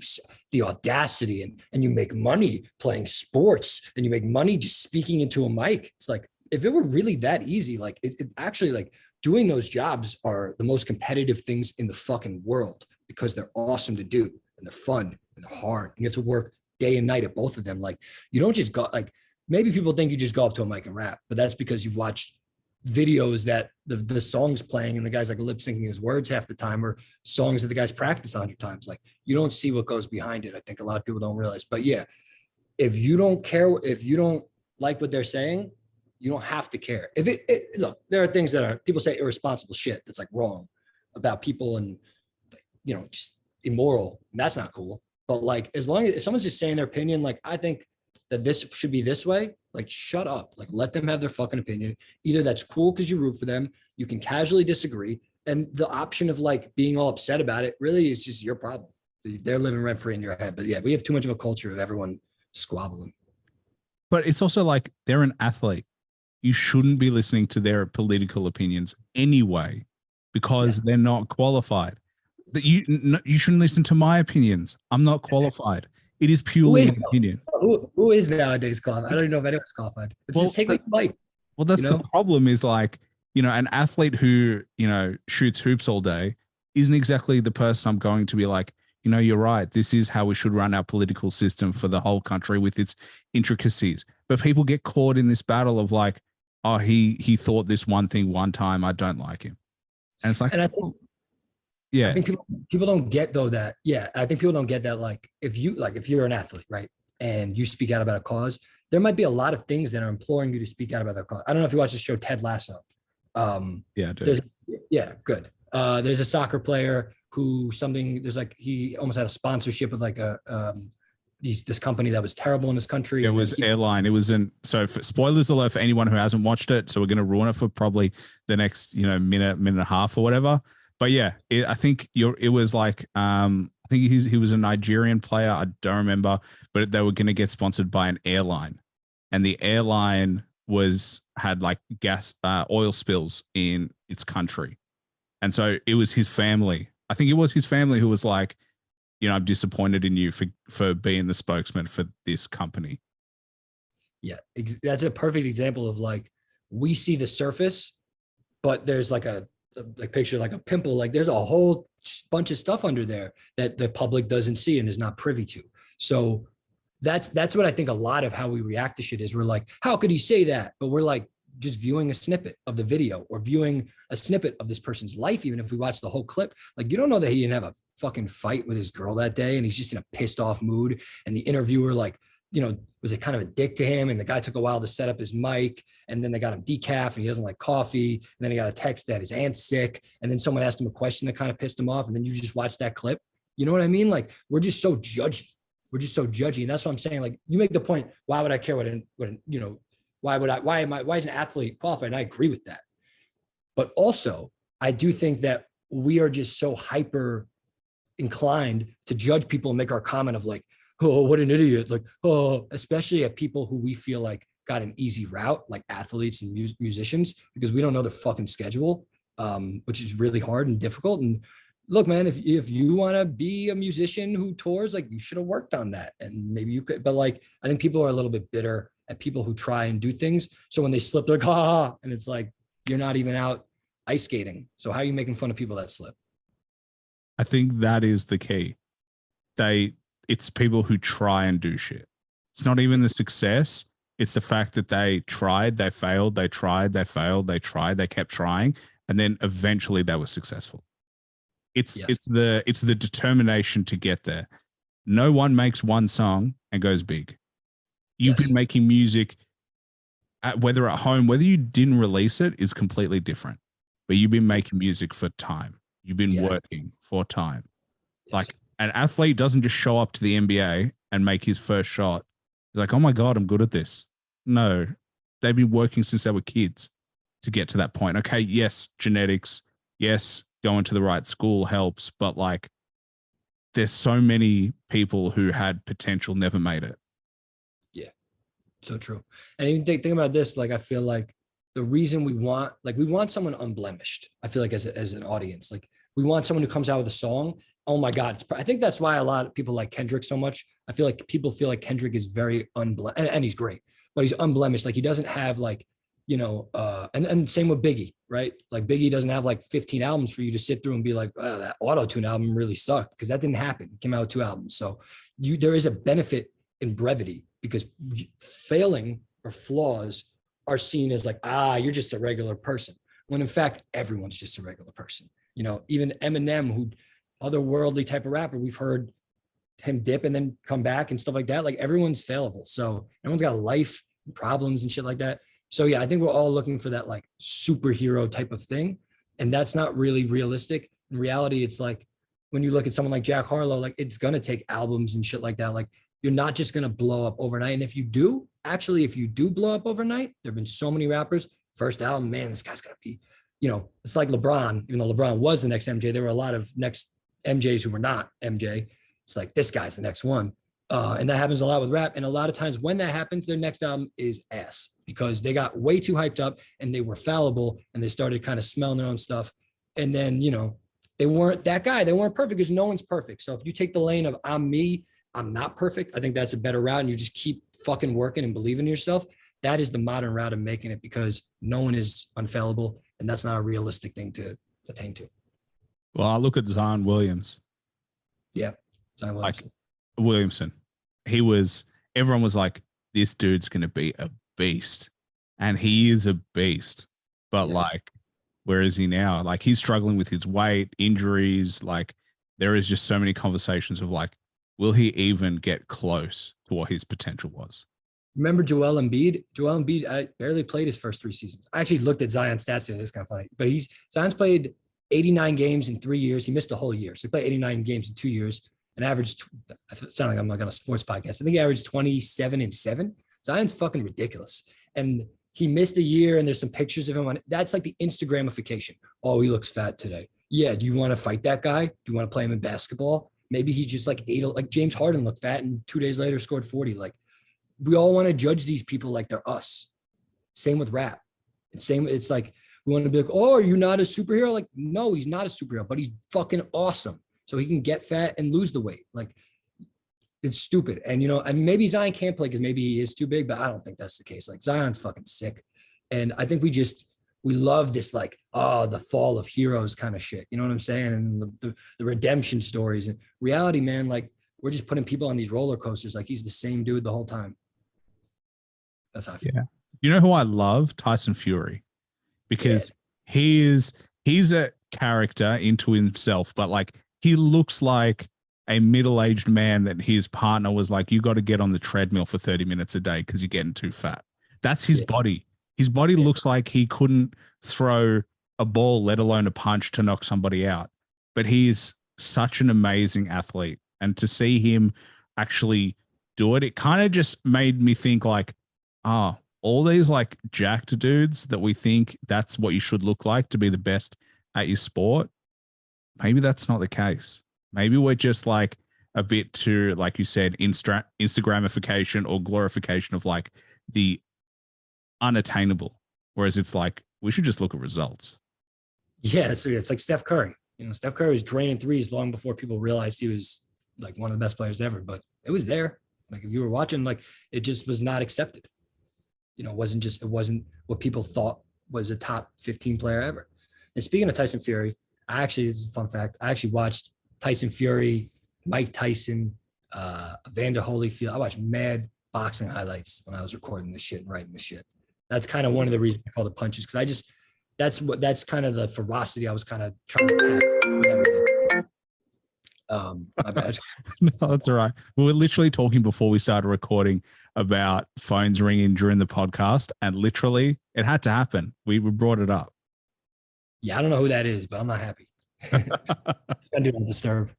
the audacity, and you make money playing sports and you make money just speaking into a mic. It's like, if it were really that easy, like it actually, like doing those jobs are the most competitive things in the fucking world, because they're awesome to do and they're fun and they're hard. And you have to work day and night at both of them. Like you don't just go, like maybe people think you just go up to a mic and rap, but that's because you've watched videos that the song's playing and the guy's like lip syncing his words half the time, or songs that the guy's practiced 100 times. Like you don't see what goes behind it. I think a lot of people don't realize, but yeah, if you don't care, if you don't like what they're saying, you don't have to care. If look, there are things that are, people say irresponsible shit that's like wrong about people and, you know, just immoral, and that's not cool. But like, as long as if someone's just saying their opinion, like I think that this should be this way, like shut up, like let them have their fucking opinion. Either that's cool because you root for them, you can casually disagree, and the option of like being all upset about it really is just your problem. They're living rent free in your head. But yeah, we have too much of a culture of everyone squabbling. But it's also like they're an athlete. You shouldn't be listening to their political opinions anyway, because they're not qualified. But you shouldn't listen to my opinions. I'm not qualified. It is purely an opinion. Who is nowadays qualified? I don't even know if anyone's qualified. It's just take the mic. Well, that's the problem, is like, an athlete who, shoots hoops all day isn't exactly the person I'm going to be like, you're right. This is how we should run our political system for the whole country with its intricacies. But people get caught in this battle of like, oh, he thought this one thing one time. I don't like him. And it's like, and I think, yeah, I think people don't get though that, yeah, I think people don't get that. Like if you're an athlete, right, and you speak out about a cause, there might be a lot of things that are imploring you to speak out about their cause. I don't know if you watch the show Ted Lasso. Yeah, dude. Good. There's a soccer player who he almost had a sponsorship with like this company that was terrible in this country. It was airline. It was spoilers alert for anyone who hasn't watched it. So we're going to ruin it for probably the next, minute and a half or whatever. But yeah, I think it was like, I think he was a Nigerian player. I don't remember, but they were going to get sponsored by an airline, and the airline had like oil spills in its country. And so it was his family. I think it was his family who was like, I'm disappointed in you for being the spokesman for this company. Yeah, that's a perfect example of like, we see the surface, but there's like a picture, like a pimple, like there's a whole bunch of stuff under there that the public doesn't see and is not privy to. So that's what I think a lot of how we react to shit is. We're like, how could he say that? But we're like just viewing a snippet of the video or viewing a snippet of this person's life. Even if we watch the whole clip, like you don't know that he didn't have a fucking fight with his girl that day and he's just in a pissed off mood. And the interviewer, like, was it kind of a dick to him? And the guy took a while to set up his mic, and then they got him decaf and he doesn't like coffee. And then he got a text that his aunt's sick. And then someone asked him a question that kind of pissed him off. And then you just watch that clip. You know what I mean? Like we're just so judgy. And that's what I'm saying. Like you make the point, why would I care why is an athlete qualified? And I agree with that. But also I do think that we are just so hyper inclined to judge people and make our comment of like, oh, what an idiot. Like, oh, especially at people who we feel like got an easy route, like athletes and musicians, because we don't know their fucking schedule, which is really hard and difficult. And look, man, if you want to be a musician who tours, like you should have worked on that. And maybe you could, but like, I think people are a little bit bitter at people who try and do things. So when they slip, they're like, and it's like, you're not even out ice skating. So how are you making fun of people that slip? I think that is the key. It's people who try and do shit. It's not even the success. It's the fact that they tried, they failed, they tried, they failed, they tried, they kept trying, and then eventually they were successful. It's the determination to get there. No one makes one song and goes big. You've been making music, whether at home, whether you didn't release it is completely different. But you've been making music for time. You've been working for time. Yes. Like an athlete doesn't just show up to the NBA and make his first shot. He's like, oh my God, I'm good at this. No, they've been working since they were kids to get to that point. Okay, yes, genetics. Yes, going to the right school helps. But like, there's so many people who had potential, never made it. Yeah, so true. And even think about this, like, I feel like the reason we want someone unblemished. I feel like as an audience, like we want someone who comes out with a song. Oh my God. I think that's why a lot of people like Kendrick so much. I feel like people feel like Kendrick is very unblemished, and he's great, but he's unblemished. Like he doesn't have like, and same with Biggie, right? Like Biggie doesn't have like 15 albums for you to sit through and be like, oh, that auto-tune album really sucked, because that didn't happen. He came out with 2 albums. So there is a benefit in brevity, because failing or flaws are seen as like, you're just a regular person. When in fact, everyone's just a regular person. Even Eminem, who otherworldly type of rapper, we've heard him dip and then come back and stuff like that. Like everyone's failable. So everyone's got life problems and shit like that. So yeah, I think we're all looking for that like superhero type of thing. And that's not really realistic. In reality, it's like when you look at someone like Jack Harlow, like it's going to take albums and shit like that. Like you're not just going to blow up overnight. And if you do blow up overnight, there've been so many rappers, first album, man, this guy's going to be, it's like LeBron. Even though LeBron was the next MJ, there were a lot of next MJs who were not MJ. It's like, this guy's the next one. And that happens a lot with rap. And a lot of times when that happens, their next album is ass, because they got way too hyped up and they were fallible and they started kind of smelling their own stuff. And then, they weren't that guy. They weren't perfect, because no one's perfect. So if you take the lane of I'm me, I'm not perfect, I think that's a better route. And you just keep fucking working and believing in yourself. that is the modern route of making it, because no one is unfallible, and that's not a realistic thing to attain to. Well, I look at Zion Williams. Yeah. Zion Like Williamson. Williamson. Everyone was like, this dude's going to be a beast. And he is a beast. But like, where is he now? Like, he's struggling with his weight, injuries. Like, there is just so many conversations of like, will he even get close to what his potential was? Remember Joel Embiid? Joel Embiid, I barely played his first 3 seasons. I actually looked at Zion's stats today. It's kind of funny. But Zion's played 89 games in 3 years. He missed a whole year. So he played 89 games in 2 years and averaged, it sounds like I'm like on a sports podcast. I think he averaged 27-7. Zion's fucking ridiculous. And he missed a year, and there's some pictures of him on it. That's like the Instagramification. Oh, he looks fat today. Yeah. Do you want to fight that guy? Do you want to play him in basketball? Maybe he just like like James Harden looked fat and 2 days later scored 40. Like, we all want to judge these people like they're us. Same with rap. It's like, we want to be like, oh, are you not a superhero? Like, no, he's not a superhero, but he's fucking awesome. So he can get fat and lose the weight. Like, it's stupid. And, and maybe Zion can't play because maybe he is too big, but I don't think that's the case. Like, Zion's fucking sick. And I think we love this, like, the fall of heroes kind of shit. You know what I'm saying? And the redemption stories and reality, man, like, we're just putting people on these roller coasters. Like, he's the same dude the whole time. That's how I feel. Yeah. You know who I love? Tyson Fury. Because he's a character into himself, but like, he looks like a middle-aged man that his partner was like, you got to get on the treadmill for 30 minutes a day because you're getting too fat. That's his body. His body looks like he couldn't throw a ball, let alone a punch, to knock somebody out. But he's such an amazing athlete. And to see him actually do it, it kind of just made me think like, all these like jacked dudes that we think that's what you should look like to be the best at your sport. Maybe that's not the case. Maybe we're just like a bit too, like you said, Instagramification or glorification of like the unattainable. Whereas it's like, we should just look at results. Yeah, it's like Steph Curry. Steph Curry was draining threes long before people realized he was like one of the best players ever, but it was there. Like, if you were watching, like, it just was not accepted. It wasn't what people thought was a top 15 player ever. And speaking of Tyson Fury, this is a fun fact. I actually watched Tyson Fury, Mike Tyson, Evander Holyfield. I watched mad boxing highlights when I was recording this shit and writing this shit. That's kind of one of the reasons I call it punches, because that's kind of the ferocity I was kind of trying to pack with everything. My bad. No, that's all right. We were literally talking before we started recording about phones ringing during the podcast, and literally it had to happen. We brought it up. Yeah, I don't know who that is, but I'm not happy. I do not disturb.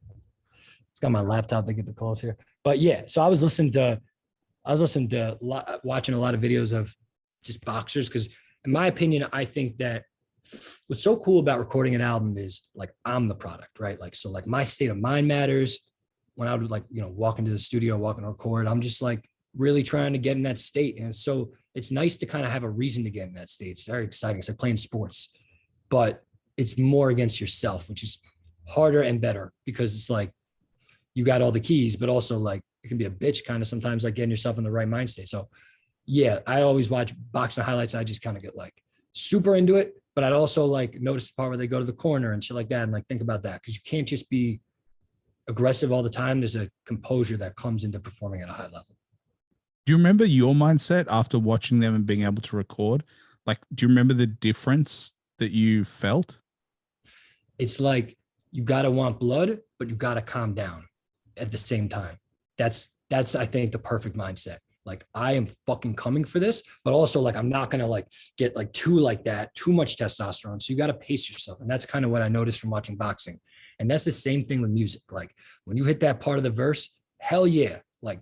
It's got my laptop to get the calls here. But yeah, so I was watching a lot of videos of just boxers, because in my opinion, I think that what's so cool about recording an album is like, I'm the product, right? Like, so like my state of mind matters when I would like, walk into the studio, walk and record. I'm just like really trying to get in that state. And so it's nice to kind of have a reason to get in that state. It's very exciting. It's like playing sports, but it's more against yourself, which is harder and better, because it's like, you got all the keys, but also like it can be a bitch kind of sometimes, like getting yourself in the right mind state. So yeah, I always watch boxing highlights and I just kind of get like super into it. But I'd also like notice the part where they go to the corner and shit like that, and like think about that, because you can't just be aggressive all the time. There's a composure that comes into performing at a high level. Do you remember your mindset after watching them and being able to record? Like, do you remember the difference that you felt? It's like, you got to want blood, but you got to calm down at the same time. That's I think the perfect mindset. Like, I am fucking coming for this, but also like, I'm not going to like get like too much testosterone. So you got to pace yourself. And that's kind of what I noticed from watching boxing. And that's the same thing with music. Like, when you hit that part of the verse, hell yeah. Like,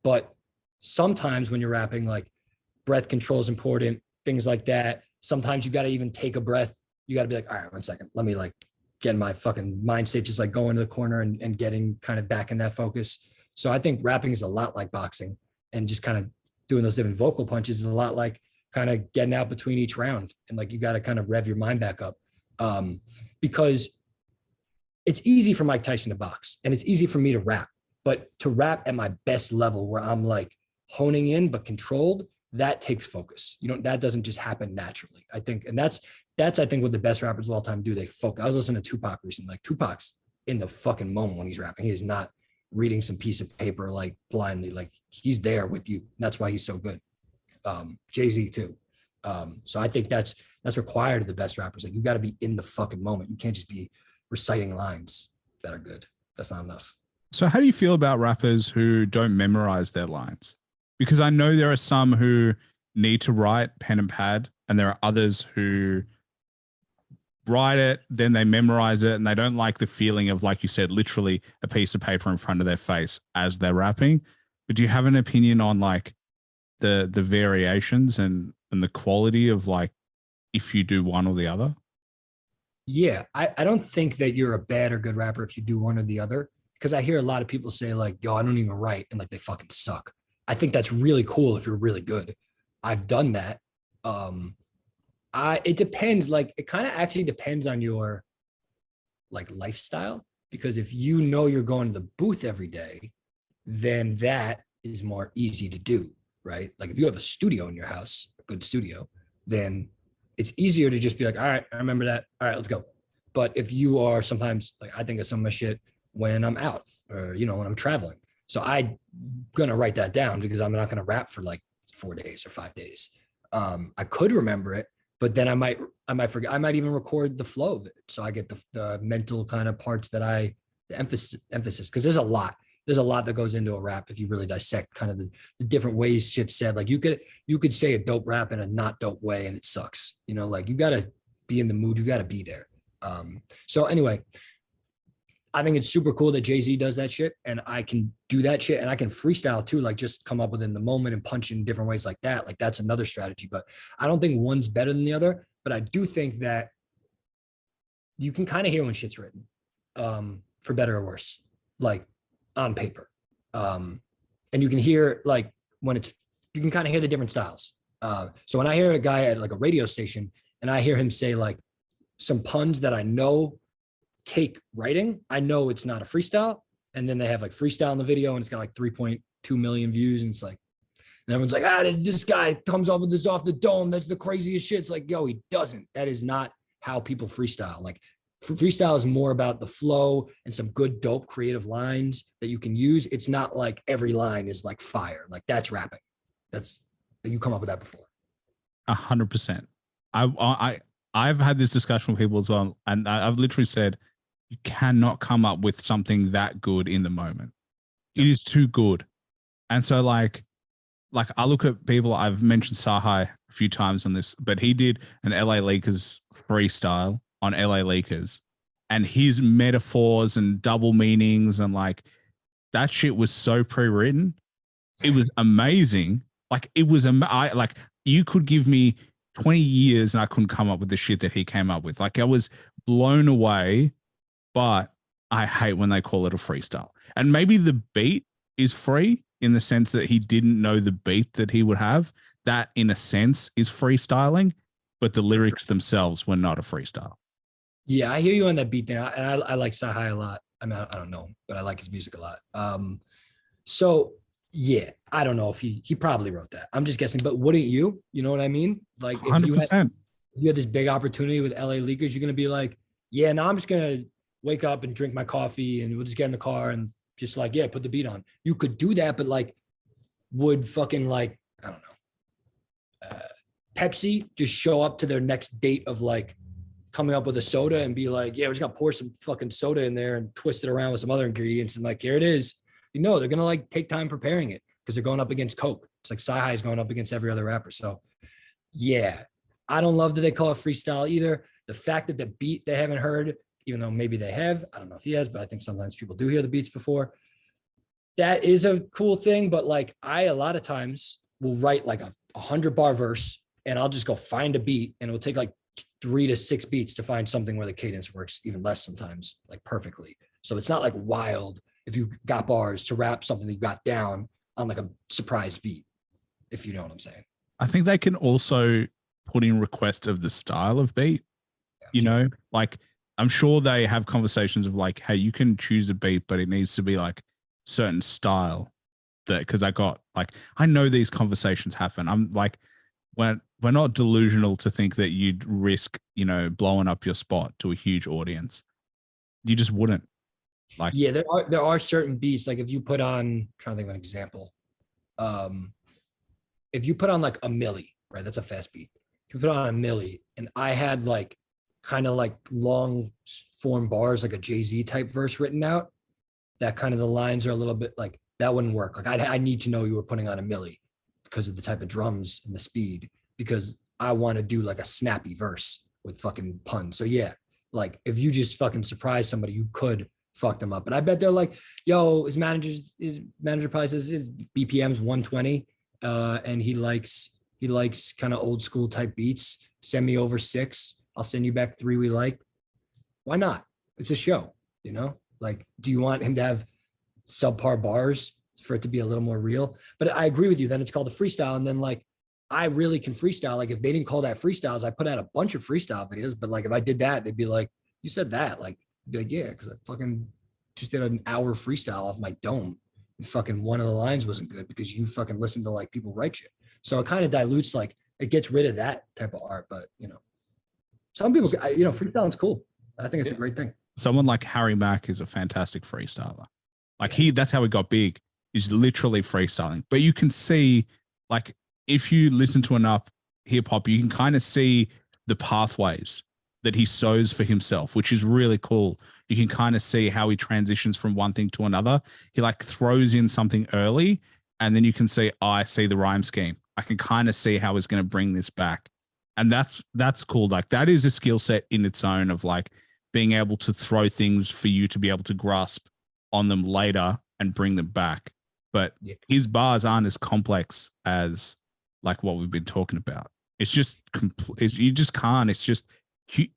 but sometimes when you're rapping, like, breath control is important, things like that. Sometimes you got to even take a breath. You got to be like, all right, 1 second. Let me like get my fucking mind state, just like going to the corner and getting kind of back in that focus. So I think rapping is a lot like boxing, and just kind of doing those different vocal punches is a lot like kind of getting out between each round. And like, you got to kind of rev your mind back up, because it's easy for Mike Tyson to box and it's easy for me to rap, but to rap at my best level where I'm like honing in, but controlled, that takes focus. That doesn't just happen naturally. I think, and that's I think what the best rappers of all time do. They focus. I was listening to Tupac recently. Like Tupac's in the fucking moment when he's rapping. He is not reading some piece of paper like blindly. Like he's there with you. That's why he's so good. Jay-Z too. So I think that's required of the best rappers. Like you got to be in the fucking moment. You can't just be reciting lines that are good. That's not enough. So how do you feel about rappers who don't memorize their lines? Because I know there are some who need to write pen and pad, and there are others who write it, then they memorize it, and they don't like the feeling of, like you said, literally a piece of paper in front of their face as they're rapping. But do you have an opinion on like the variations and the quality of like if you do one or the other? Yeah, I don't think that you're a bad or good rapper if you do one or the other, because I hear a lot of people say like, yo, I don't even write, and like they fucking suck. I think that's really cool if you're really good. I've done that. It depends. Like it kind of actually depends on your like lifestyle, because if you know you're going to the booth every day, then that is more easy to do, right? Like if you have a studio in your house, a good studio, then it's easier to just be like, all right, I remember that. All right, let's go. But if you are sometimes like, I think of some of my shit when I'm out or, when I'm traveling. So I'm going to write that down because I'm not going to rap for like 4 days or 5 days. I could remember it, but then I might forget. I might even record the flow of it. So I get the mental kind of parts that the emphasis, because there's a lot that goes into a rap if you really dissect kind of the different ways shit's said. Like you could say a dope rap in a not dope way and it sucks. Like you got to be in the mood. You got to be there. So anyway, I think it's super cool that Jay-Z does that shit, and I can do that shit, and I can freestyle too, like just come up within the moment and punch in different ways like that. Like that's another strategy, but I don't think one's better than the other. But I do think that you can kind of hear when shit's written, for better or worse, like on paper. And you can hear like you can kind of hear the different styles. So when I hear a guy at like a radio station and I hear him say like some puns that I know take writing, I know it's not a freestyle. And then they have like freestyle in the video and it's got like 3.2 million views. And it's like, and everyone's like, this guy comes up with this off the dome. That's the craziest shit. It's like, yo, he doesn't. That is not how people freestyle. Like freestyle is more about the flow and some good, dope, creative lines that you can use. It's not like every line is like fire. Like that's rapping. You come up with that before. 100%. I've had this discussion with people as well. And I've literally said, you cannot come up with something that good in the moment. It is too good. And so like I look at people, I've mentioned Sahai a few times on this, but he did an LA Lakers freestyle on LA Lakers, and his metaphors and double meanings and like that shit was so pre-written. It was amazing. Like it was, like you could give me 20 years and I couldn't come up with the shit that he came up with. Like I was blown away, but I hate when they call it a freestyle. And maybe the beat is free in the sense that he didn't know the beat that he would have. That in a sense is freestyling, but the lyrics themselves were not a freestyle. Yeah, I hear you on that beat there. And I like Sahai a lot. I mean, I don't know him, but I like his music a lot. So yeah, I don't know if he probably wrote that. I'm just guessing, but wouldn't you? You know what I mean? Like if 100%. you had this big opportunity with LA Lakers, you're going to be like, yeah, no, I'm just going to wake up and drink my coffee and we'll just get in the car and just like, yeah, put the beat on. You could do that, but like would fucking like, I don't know, Pepsi just show up to their next date of like coming up with a soda and be like, yeah, we're just going to pour some fucking soda in there and twist it around with some other ingredients. And like, here it is. They're going to like take time preparing it because they're going up against Coke. It's like Sci-Hi is going up against every other rapper. So yeah, I don't love that they call it freestyle either. The fact that the beat they haven't heard, even though maybe they have, I don't know if he has, but I think sometimes people do hear the beats before. That is a cool thing. But like a lot of times will write like a 100-bar verse and I'll just go find a beat and it will take like 3 to 6 beats to find something where the cadence works even less sometimes, like perfectly. So it's not like wild if you got bars to rap something that you got down on like a surprise beat, if you know what I'm saying. I think they can also put in requests of the style of beat, like I'm sure they have conversations of like, hey, you can choose a beat, but it needs to be like certain style. that because I know these conversations happen. I'm like, when we're not delusional to think that you'd risk, blowing up your spot to a huge audience. You just wouldn't. Like, yeah, there are certain beats. Like if you put on, I'm trying to think of an example. If you put on like a milli, right? That's a fast beat. If you put on a milli, and I had like kind of like long form bars, like a Jay-Z type verse written out, that kind of the lines are a little bit like that wouldn't work. Like I need to know you were putting on a milli because of the type of drums and the speed, because I want to do like a snappy verse with fucking puns. So yeah, like if you just fucking surprise somebody, you could fuck them up. And I bet they're like, yo, his manager probably says his BPM's 120. And he likes kind of old school type beats. Send me over 6. I'll send you back 3 we like. Why not? It's a show, Like, do you want him to have subpar bars for it to be a little more real? But I agree with you that it's called a freestyle. And then like, I really can freestyle. Like if they didn't call that freestyles, I put out a bunch of freestyle videos, but like, if I did that, they'd be like, you said that, like, be like, yeah, because I fucking just did an hour freestyle off my dome. And fucking one of the lines wasn't good because you fucking listen to like people write shit. So it kind of dilutes, like it gets rid of that type of art. But some people, freestyling's cool. I think it's a great thing. Someone like Harry Mack is a fantastic freestyler. Like that's how he got big, is literally freestyling. But you can see, like, if you listen to enough hip hop, you can kind of see the pathways that he sows for himself, which is really cool. You can kind of see how he transitions from one thing to another. He like throws in something early, and then you can see, oh, I see the rhyme scheme. I can kind of see how he's going to bring this back. And that's cool. Like that is a skill set in its own of like being able to throw things for you to be able to grasp on them later and bring them back. But his bars aren't as complex as like what we've been talking about. It's just you just can't. It's just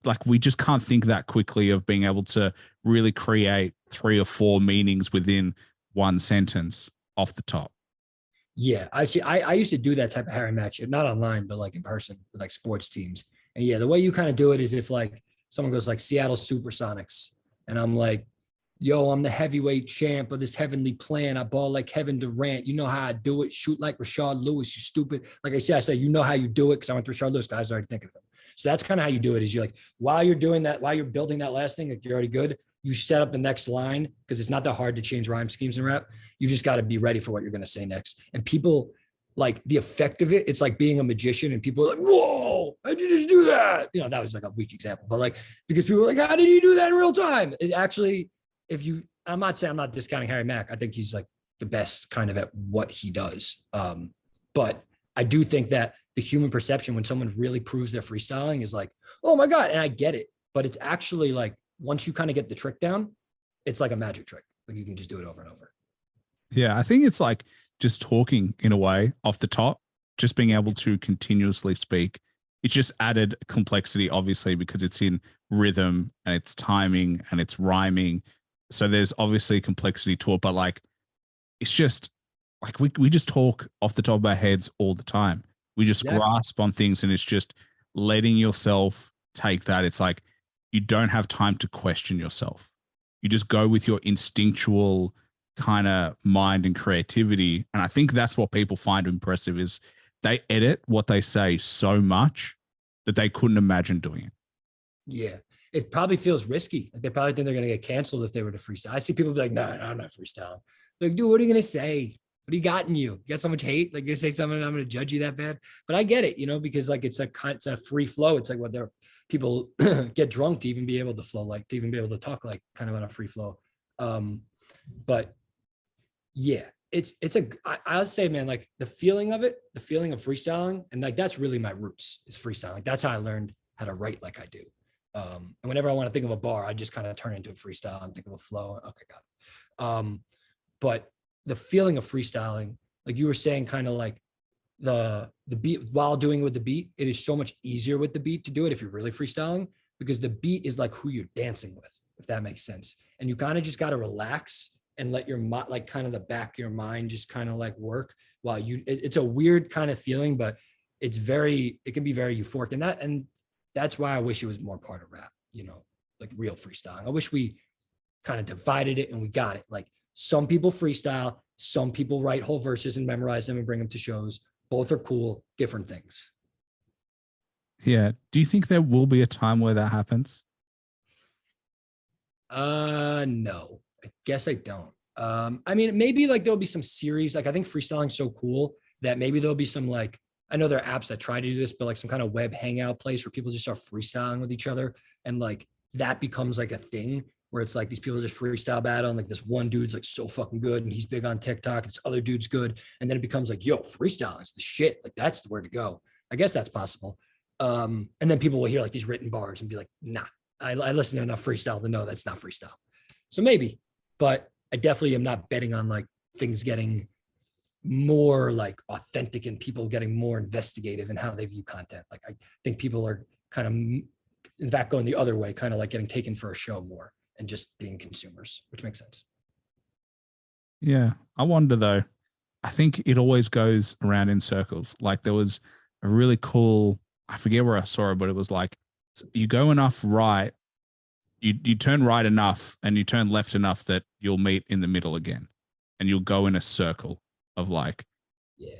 like we just can't think that quickly of being able to really create 3 or 4 meanings within one sentence off the top. Yeah, I see. I used to do that type of Harry match, not online, but like in person with like sports teams. And yeah, the way you kind of do it is if like someone goes like Seattle Supersonics, and I'm like, yo, I'm the heavyweight champ of this heavenly plan. I ball like Kevin Durant. You know how I do it. Shoot like Rashard Lewis, you stupid. Like I said, you know how you do it because I went to Rashard Lewis. Guys already thinking of him. So that's kind of how you do it, is you're like, while you're doing that, while you're building that last thing, like you're already good, you set up the next line, because it's not that hard to change rhyme schemes in rap. You just got to be ready for what you're going to say next. And people like the effect of it. It's like being a magician, and people are like, whoa, how'd you just do that? That was like a weak example, but like, because people are like, how did you do that in real time? It actually, I'm not discounting Harry Mack. I think he's like the best kind of at what he does. But I do think that the human perception when someone really proves their freestyling is like, oh my God. And I get it, but it's actually like, once you kind of get the trick down, it's like a magic trick. Like you can just do it over and over. Yeah. I think it's like just talking in a way off the top, just being able to continuously speak. It's just added complexity, obviously, because it's in rhythm and it's timing and it's rhyming. So there's obviously complexity to it, but like, it's just like, we just talk off the top of our heads all the time. We just grasp on things, and it's just letting yourself take that. It's like, you don't have time to question yourself. You just go with your instinctual kind of mind and creativity. And I think that's what people find impressive, is they edit what they say so much that they couldn't imagine doing it. Yeah. It probably feels risky. Like they probably think they're going to get canceled if they were to freestyle. I see people be like, no, I'm not freestyling. Like, dude, what are you going to say? What do you got in you? You got so much hate? Like you say something and I'm going to judge you that bad? But I get it, because like, it's a free flow. It's like what people get drunk to even be able to flow, like to even be able to talk like kind of on a free flow. But yeah, I would say, man, like the feeling of it, the feeling of freestyling, and like that's really my roots is freestyling. Like, that's how I learned how to write like I do. And whenever I want to think of a bar, I just kind of turn it into a freestyle and think of a flow. Okay, got it. But the feeling of freestyling, like you were saying, kind of like the beat while doing it with the beat, it is so much easier with the beat to do it if you're really freestyling, because the beat is like who you're dancing with, if that makes sense. And you kind of just got to relax and let your like kind of the back of your mind just kind of like work while it's a weird kind of feeling, but it can be very euphoric. And that's why I wish it was more part of rap, like real freestyling. I wish we kind of divided it and we got it. Like Some people freestyle, some people write whole verses and memorize them and bring them to shows. Both are cool, different things. Yeah. Do you think there will be a time where that happens? No, I guess I don't. I mean, maybe like there'll be some series. Like I think freestyling's so cool that maybe there'll be some like, I know there are apps that try to do this, but like some kind of web hangout place where people just start freestyling with each other. And like that becomes like a thing where it's like these people just freestyle battle. And like this one dude's like so fucking good and he's big on TikTok. This other dude's good. And then it becomes like, yo, freestyling is the shit. Like that's the where to go. I guess that's possible. And then people will hear like these written bars and be like, nah, I listen to enough freestyle to know that's not freestyle. So maybe, but I definitely am not betting on like things getting more like authentic and people getting more investigative in how they view content. Like I think people are kind of, in fact, going the other way, kind of like getting taken for a show more and just being consumers, which makes sense. Yeah. I wonder though, I think it always goes around in circles. Like there was a really cool, I forget where I saw it, but it was like, you go enough right, you turn right enough and you turn left enough that you'll meet in the middle again and you'll go in a circle of like, yeah,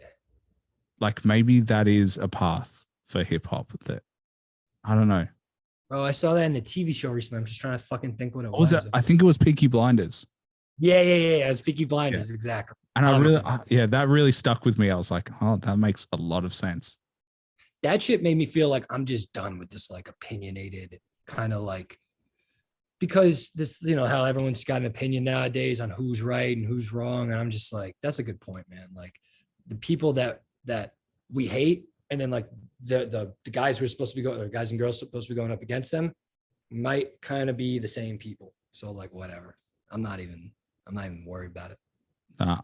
like maybe that is a path for hip hop that I don't know. Bro, I saw that in a TV show recently. I'm just trying to fucking think what it What was was. it? I think it was Peaky Blinders. Yeah. It was Peaky Blinders, exactly. And I really, that really stuck with me. I was like, oh, that makes a lot of sense. That shit made me feel like I'm just done with this like opinionated kind of like, because this, you know, how everyone's got an opinion nowadays on who's right and who's wrong. And I'm just like, that's a good point, man. Like the people that we hate, and then like the guys who are supposed to be going, or guys and girls supposed to be going up against them might kind of be the same people. So like, whatever. I'm not even worried about it.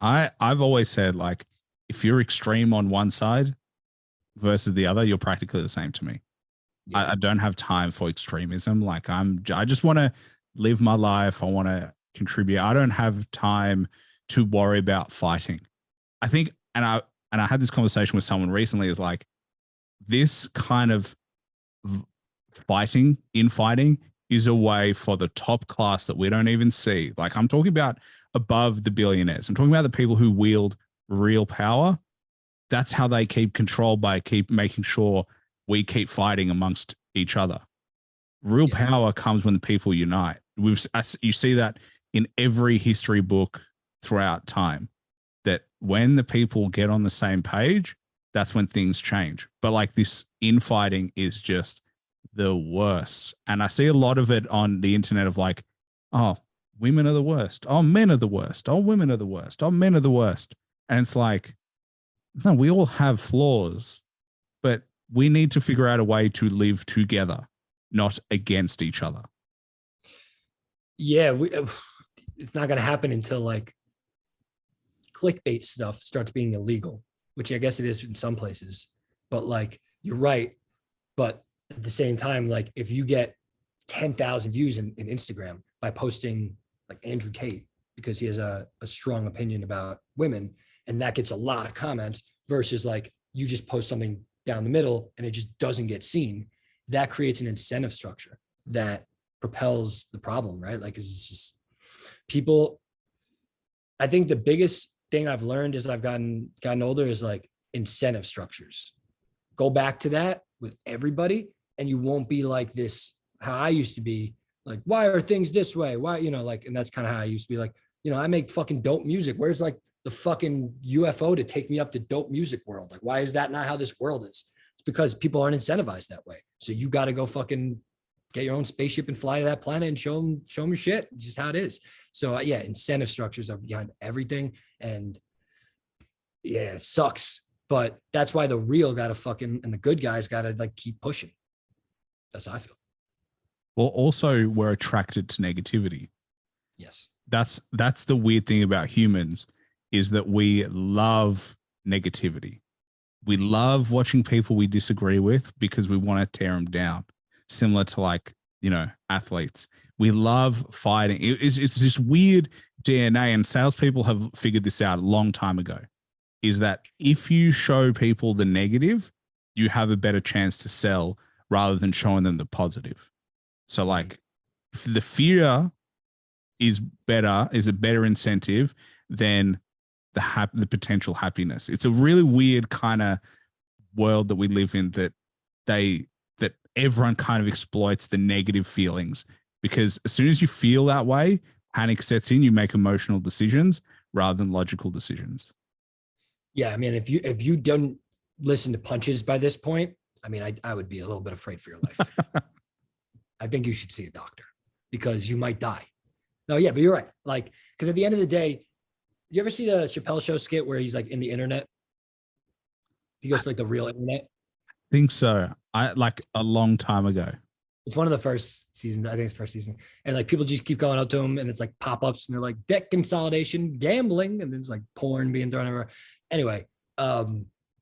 I've always said like, if you're extreme on one side versus the other, you're practically the same to me. Yeah. I don't have time for extremism. Like I just want to live my life. I want to contribute. I don't have time to worry about fighting. I think, and I had this conversation with someone recently, is like, this kind of infighting is a way for the top class that we don't even see. Like I'm talking about above the billionaires. I'm talking about the people who wield real power. That's how they keep control, by keep making sure we keep fighting amongst each other. Real power comes when the people unite. You see that in every history book throughout time, that when the people get on the same page, that's when things change. But like this infighting is just the worst. And I see a lot of it on the internet of like, oh, women are the worst. Oh, men are the worst. Oh, women are the worst. Oh, men are the worst. And it's like, no, we all have flaws, but we need to figure out a way to live together, not against each other. Yeah, it's not going to happen until like clickbait stuff starts being illegal, which I guess it is in some places. But like, you're right. But at the same time, like if you get 10,000 views in Instagram by posting like Andrew Tate because he has a strong opinion about women, and that gets a lot of comments, versus like you just post something down the middle and it just doesn't get seen, that creates an incentive structure that propels the problem, right? Like it's just people. I think the biggest thing I've learned as I've gotten older is like incentive structures. Go back to that with everybody and you won't be like this, how I used to be, like, why are things this way? Why, you know, like, and that's kind of how I used to be, like, you know, I make fucking dope music. Where's like the fucking UFO to take me up to dope music world? Like, why is that not how this world is? It's because people aren't incentivized that way. So you got to go fucking get your own spaceship and fly to that planet and show them your shit. It's just how it is. So yeah, incentive structures are behind everything. And yeah, it sucks. But that's why the real got to fucking, and the good guys got to like keep pushing. That's how I feel. Well, also we're attracted to negativity. Yes. That's the weird thing about humans, is that we love negativity. We love watching people we disagree with because we want to tear them down. Similar to like, you know, athletes. We love fighting. It's this weird DNA, and salespeople have figured this out a long time ago, is that if you show people the negative, you have a better chance to sell rather than showing them the positive. So like the fear is a better incentive than the potential happiness. It's a really weird kind of world that we live in, that everyone kind of exploits the negative feelings, because as soon as you feel that way, panic sets in. You make emotional decisions rather than logical decisions. Yeah, I mean, if you don't listen to punches by this point, I mean, I would be a little bit afraid for your life. I think you should see a doctor because you might die. No, yeah, but you're right. Like, because at the end of the day, you ever see the Chappelle Show skit where he's like in the internet? He goes to like the real internet. I think so. I like a long time ago. It's one of the first seasons. I think it's first season. And like people just keep going up to him and it's like pop-ups and they're like debt consolidation, gambling, and then it's like porn being thrown everywhere. Anyway,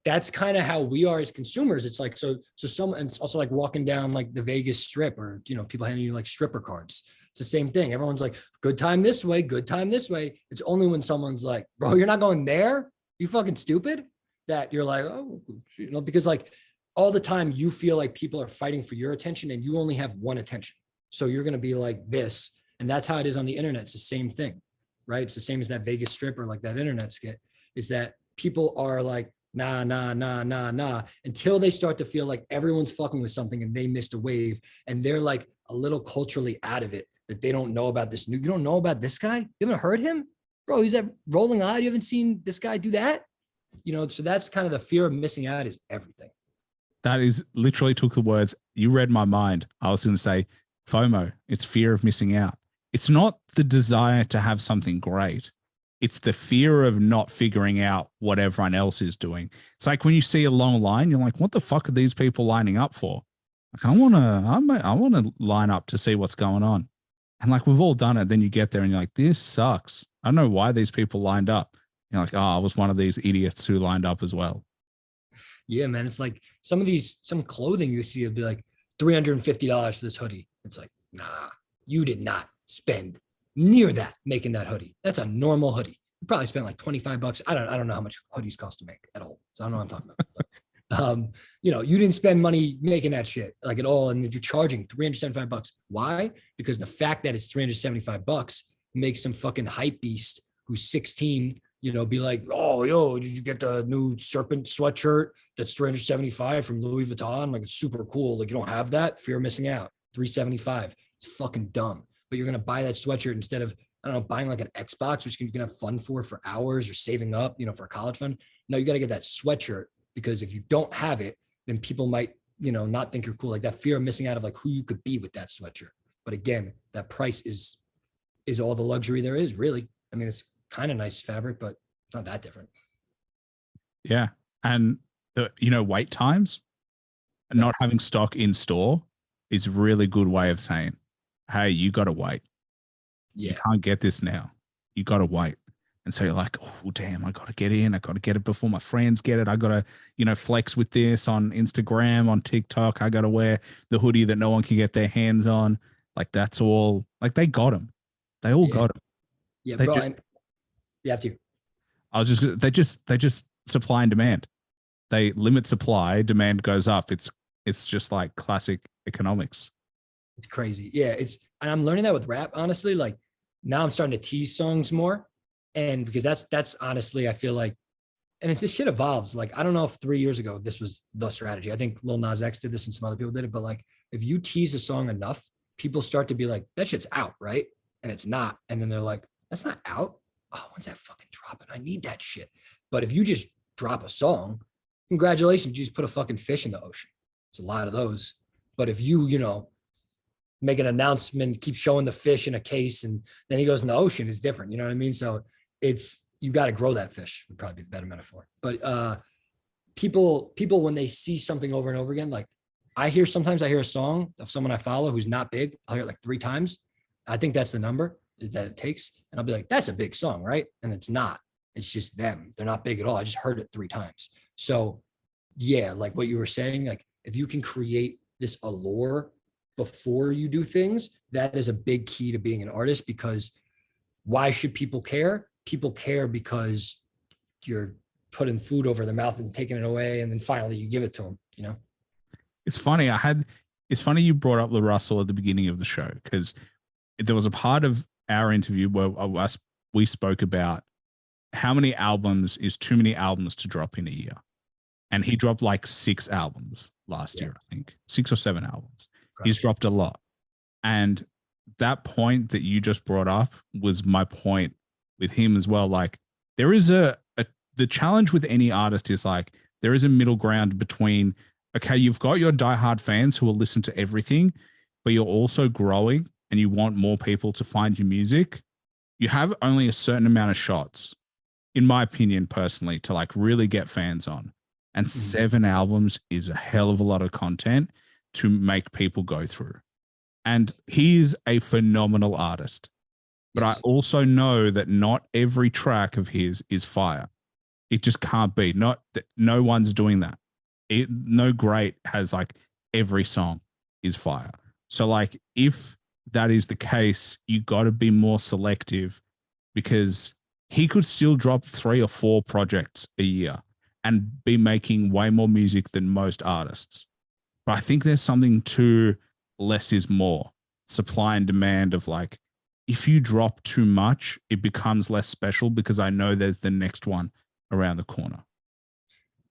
that's kind of how we are as consumers. It's like, so some, and it's also like walking down like the Vegas Strip, or, you know, people handing you like stripper cards. It's the same thing. Everyone's like, good time this way, good time this way. It's only when someone's like, bro, you're not going there, you fucking stupid, that you're like, oh, you know, because like all the time you feel like people are fighting for your attention and you only have one attention. So you're going to be like this. And that's how it is on the internet. It's the same thing, right? It's the same as that Vegas Strip or like that internet skit, is that people are like, nah, until they start to feel like everyone's fucking with something and they missed a wave and they're like a little culturally out of it, that they don't know about this. You don't know about this guy? You haven't heard him? Bro, he's at Rolling Loud. You haven't seen this guy do that? You know, so that's kind of the fear of missing out is everything. That is literally took the words. You read my mind. I was going to say FOMO. It's fear of missing out. It's not the desire to have something great. It's the fear of not figuring out what everyone else is doing. It's like when you see a long line, you're like, what the fuck are these people lining up for? Like, I want to line up to see what's going on. And like, we've all done it. Then you get there and you're like, this sucks. I don't know why these people lined up. You're like, oh, I was one of these idiots who lined up as well. Yeah, man. It's like some clothing you see would be like $350 for this hoodie. It's like, nah, you did not spend near that making that hoodie. That's a normal hoodie. You probably spent like $25. I don't know how much hoodies cost to make at all. So I don't know what I'm talking about. But, you know, you didn't spend money making that shit like at all. And you're charging $375. Why? Because the fact that it's $375 makes some fucking hype beast who's 16, you know, be like, oh, yo, did you get the new Serpent sweatshirt that's $375 from Louis Vuitton? Like, it's super cool. Like, you don't have that? Fear of missing out. $375. It's fucking dumb. But you're going to buy that sweatshirt instead of, I don't know, buying like an Xbox, which you can have fun for hours, or saving up, you know, for a college fund. No, you got to get that sweatshirt, because if you don't have it, then people might, you know, not think you're cool. Like that fear of missing out of like who you could be with that sweatshirt. But again, that price is all the luxury there is, really. I mean, it's kind of nice fabric, but it's not that different. Yeah. And wait times, not having stock in store is a really good way of saying, hey, you got to wait. Yeah. You can't get this now. You got to wait. And so you're like, oh, damn, I got to get in. I got to get it before my friends get it. I got to, flex with this on Instagram, on TikTok. I got to wear the hoodie that no one can get their hands on. Like, that's all, like, they got them. They all got them. Yeah, bro. You have to. They just supply and demand. They limit supply, demand goes up. It's just like classic economics. It's crazy. Yeah. And I'm learning that with rap, honestly. Like, now I'm starting to tease songs more. And because that's honestly, I feel like, and this shit evolves. Like, I don't know if 3 years ago, this was the strategy. I think Lil Nas X did this and some other people did it. But like, if you tease a song enough, people start to be like, that shit's out, right? And it's not. And then they're like, that's not out. Oh, when's that fucking dropping? I need that shit. But if you just drop a song, congratulations, you just put a fucking fish in the ocean. There's a lot of those. But if you, make an announcement, keep showing the fish in a case, and then he goes in the ocean, it's different. You know what I mean? So you got to grow that fish, would probably be the better metaphor. But people, when they see something over and over again, like sometimes I hear a song of someone I follow who's not big. I'll hear it like 3 times. I think that's the number that it takes. And I'll be like, that's a big song, right? And it's not. It's just them. They're not big at all. I just heard it 3 times. So yeah, like what you were saying, like if you can create this allure before you do things, that is a big key to being an artist. Because why should people care? People care because you're putting food over their mouth and taking it away, and then finally you give it to them, It's funny. It's funny you brought up LaRussell at the beginning of the show, because there was a part of our interview where we spoke about how many albums is too many albums to drop in a year. And he dropped like 6 albums last year, I think 6 or 7 albums. He's dropped a lot. And that point that you just brought up was my point with him as well. Like there is the challenge with any artist is like, there is a middle ground between, okay, you've got your diehard fans who will listen to everything, but you're also growing and you want more people to find your music. You have only a certain amount of shots, in my opinion, personally, to like really get fans on. And 7 albums is a hell of a lot of content to make people go through. And he's a phenomenal artist. But I also know that not every track of his is fire. It just can't be. No one's doing that. No great has like every song is fire. So like if that is the case, you got to be more selective, because he could still drop 3 or 4 projects a year and be making way more music than most artists. But I think there's something to less is more, supply and demand of like, if you drop too much, it becomes less special because I know there's the next one around the corner.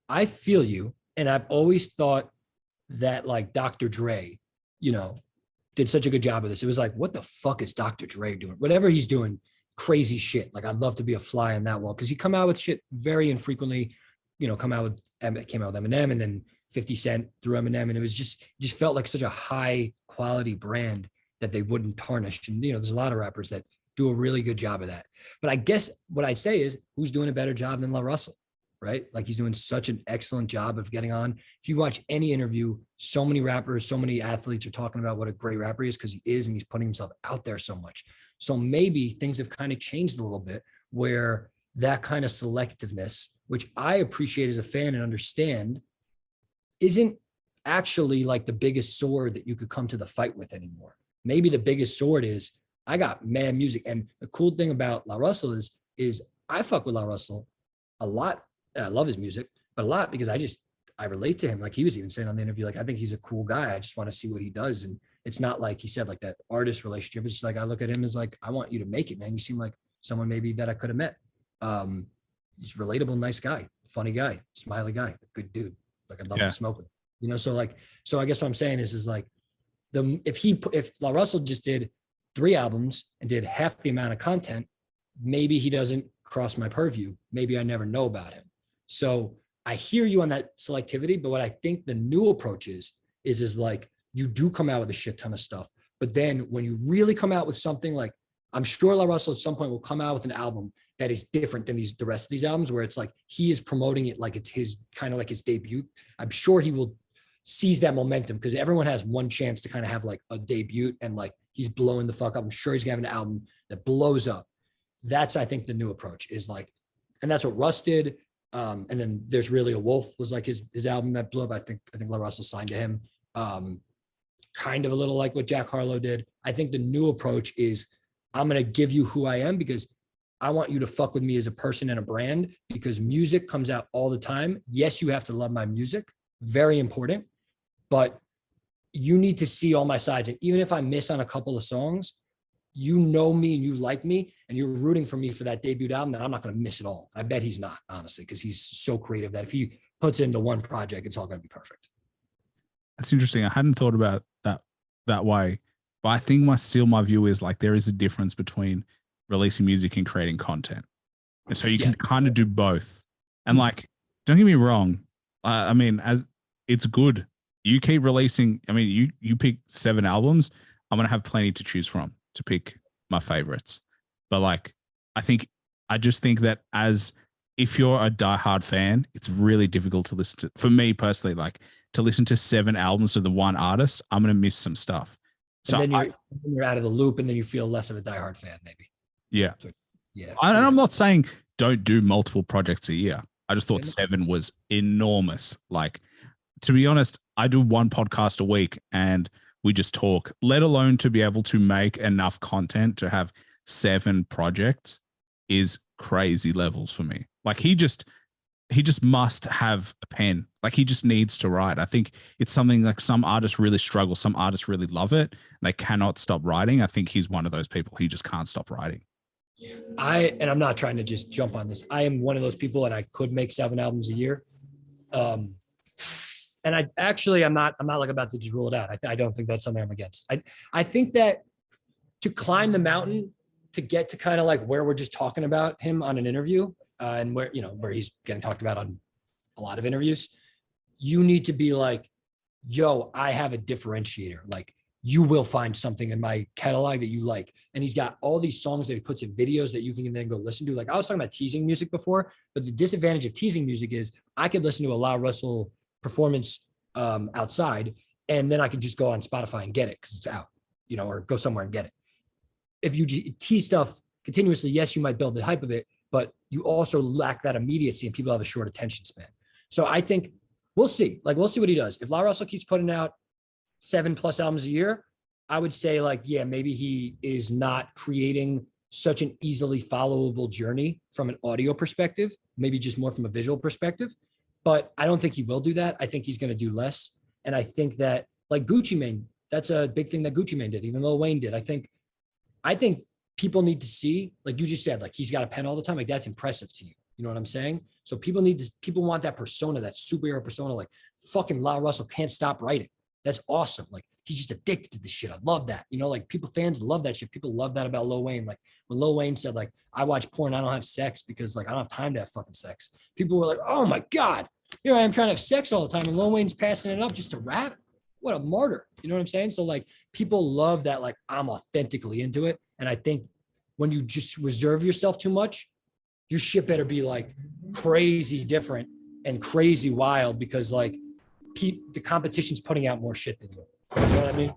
I feel you. And I've always thought that like Dr. Dre, you know, did such a good job of this. It was like, what the fuck is Dr. Dre doing? Whatever he's doing, crazy shit. Like I'd love to be a fly on that wall, because he come out with shit very infrequently, you know, came out with Eminem and then 50 Cent through Eminem. And it was just felt like such a high quality brand that they wouldn't tarnish. And, you know, there's a lot of rappers that do a really good job of that. But I guess what I'd say is, who's doing a better job than LaRussell, right? Like he's doing such an excellent job of getting on. If you watch any interview, so many rappers, so many athletes are talking about what a great rapper he is, because he is, and he's putting himself out there so much. So maybe things have kind of changed a little bit, where that kind of selectiveness, which I appreciate as a fan and understand, isn't actually like the biggest sword that you could come to the fight with anymore. Maybe the biggest sword is, I got mad music. And the cool thing about LaRussell is I fuck with LaRussell a lot. I love his music, but a lot because I relate to him. Like he was even saying on the interview, like, I think he's a cool guy. I just want to see what he does. And it's not like he said like that artist relationship. It's just like, I look at him as like, I want you to make it, man. You seem like someone maybe that I could have met. He's relatable, nice guy, funny guy, smiley guy, good dude. Like I'd love to smoke with him, you know? So I guess what I'm saying is like if LaRussell just did 3 albums and did half the amount of content, maybe he doesn't cross my purview. Maybe I never know about him. So I hear you on that selectivity, but what I think the new approach is like, you do come out with a shit ton of stuff, but then when you really come out with something, like I'm sure LaRussell at some point will come out with an album that is different than the rest of these albums, where it's like, he is promoting it like it's his kind of like his debut. I'm sure he will seize that momentum, because everyone has one chance to kind of have like a debut, and like he's blowing the fuck up. I'm sure he's gonna have an album that blows up. That's, I think, the new approach is like, and that's what Russ did. And then there's Really a Wolf was like his album that blew up. I think LaRussell signed to him. Kind of a little like what Jack Harlow did. I think the new approach is, I'm going to give you who I am, because I want you to fuck with me as a person and a brand, because music comes out all the time. Yes, you have to love my music. Very important. But you need to see all my sides. And even if I miss on a couple of songs, you know me and you like me and you're rooting for me for that debut album, then I'm not going to miss it all. I bet he's not, honestly, because he's so creative that if he puts it into one project, it's all going to be perfect. That's interesting. I hadn't thought about that way, but I think my view is like, there is a difference between releasing music and creating content. And so you can kind of do both. And like, don't get me wrong. I mean, as it's good, you keep releasing. I mean, you pick 7 albums. I'm going to have plenty to choose from to pick my favorites. But like, I just think that if you're a diehard fan, it's really difficult to listen to. For me personally, like to listen to 7 albums of the one artist, I'm going to miss some stuff. So and then you're out of the loop, and then you feel less of a diehard fan, maybe. Yeah. So, yeah. And I'm not saying don't do multiple projects a year. I just thought 7 was enormous. Like, to be honest, I do 1 podcast a week and we just talk, let alone to be able to make enough content to have 7 projects is crazy levels for me. Like he just must have a pen. Like he just needs to write. I think it's something like some artists really struggle. Some artists really love it. They cannot stop writing. I think he's one of those people. He just can't stop writing. I'm not trying to just jump on this. I am one of those people, and I could make 7 albums a year. And I'm not like about to just rule it out. I don't think that's something I'm against. I think that to climb the mountain, to get to kind of like where we're just talking about him on an interview, and where he's getting talked about on a lot of interviews, you need to be like, yo, I have a differentiator. Like, you will find something in my catalog that you like. And he's got all these songs that he puts in videos that you can then go listen to. Like, I was talking about teasing music before, but the disadvantage of teasing music is I could listen to a LaRussell performance outside, and then I could just go on Spotify and get it because it's out, or go somewhere and get it. If you tease stuff continuously, yes, you might build the hype of it, but you also lack that immediacy, and people have a short attention span. So I think we'll see. Like, we'll see what he does. If LaRussell keeps putting out 7+ albums a year, I would say, like, yeah, maybe he is not creating such an easily followable journey from an audio perspective, maybe just more from a visual perspective. But I don't think he will do that. I think he's going to do less. And I think that, like Gucci Mane, that's a big thing that Gucci Mane did, even Lil Wayne did. I think people need to see, like you just said, like he's got a pen all the time. Like, that's impressive to you. You know what I'm saying? So people want that persona, that superhero persona, like fucking LaRussell can't stop writing. That's awesome. Like, he's just addicted to this shit. I love that. Like, fans love that shit. People love that about Lil Wayne. Like, when Lil Wayne said, like, I watch porn, I don't have sex because, like, I don't have time to have fucking sex. People were like, oh my God, here I am trying to have sex all the time, and Lil Wayne's passing it up just to rap. What a martyr. You know what I'm saying? So, like, people love that, like, I'm authentically into it. And I think when you just reserve yourself too much, your shit better be like crazy different and crazy wild, because like the competition's putting out more shit than you. You know what I mean?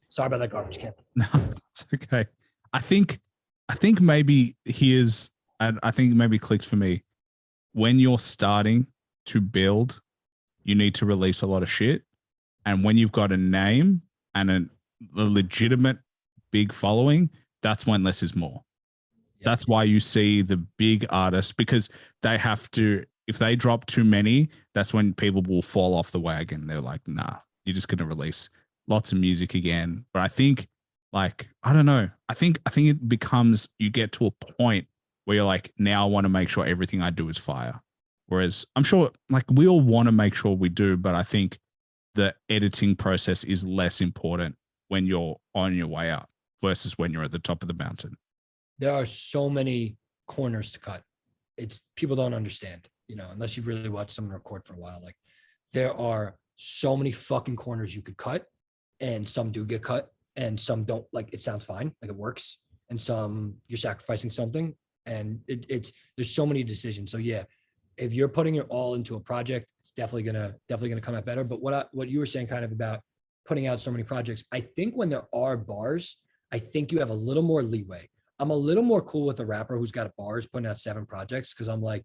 Sorry about that garbage can. No, it's okay. I think maybe and I think maybe clicks for me. When you're starting to build, you need to release a lot of shit. And when you've got a name and a legitimate big following, that's when less is more. Yep. That's why you see the big artists, because they have to, if they drop too many, that's when people will fall off the wagon. They're like, nah, you're just going to release lots of music again. But I think, like, I don't know. I think it becomes, you get to a point where you're like, now I want to make sure everything I do is fire. Whereas I'm sure, like, we all want to make sure we do, but I think the editing process is less important when you're on your way up versus when you're at the top of the mountain. There are so many corners to cut. It's, people don't understand, unless you've really watched someone record for a while. Like, there are so many fucking corners you could cut, and some do get cut and some don't. Like, it sounds fine, like it works, and some you're sacrificing something, and there's so many decisions. So yeah, if you're putting your all into a project, it's definitely gonna come out better. But what you were saying kind of about putting out so many projects, I think when there are bars, I think you have a little more leeway. I'm a little more cool with a rapper who's got bars putting out 7 projects, because I'm like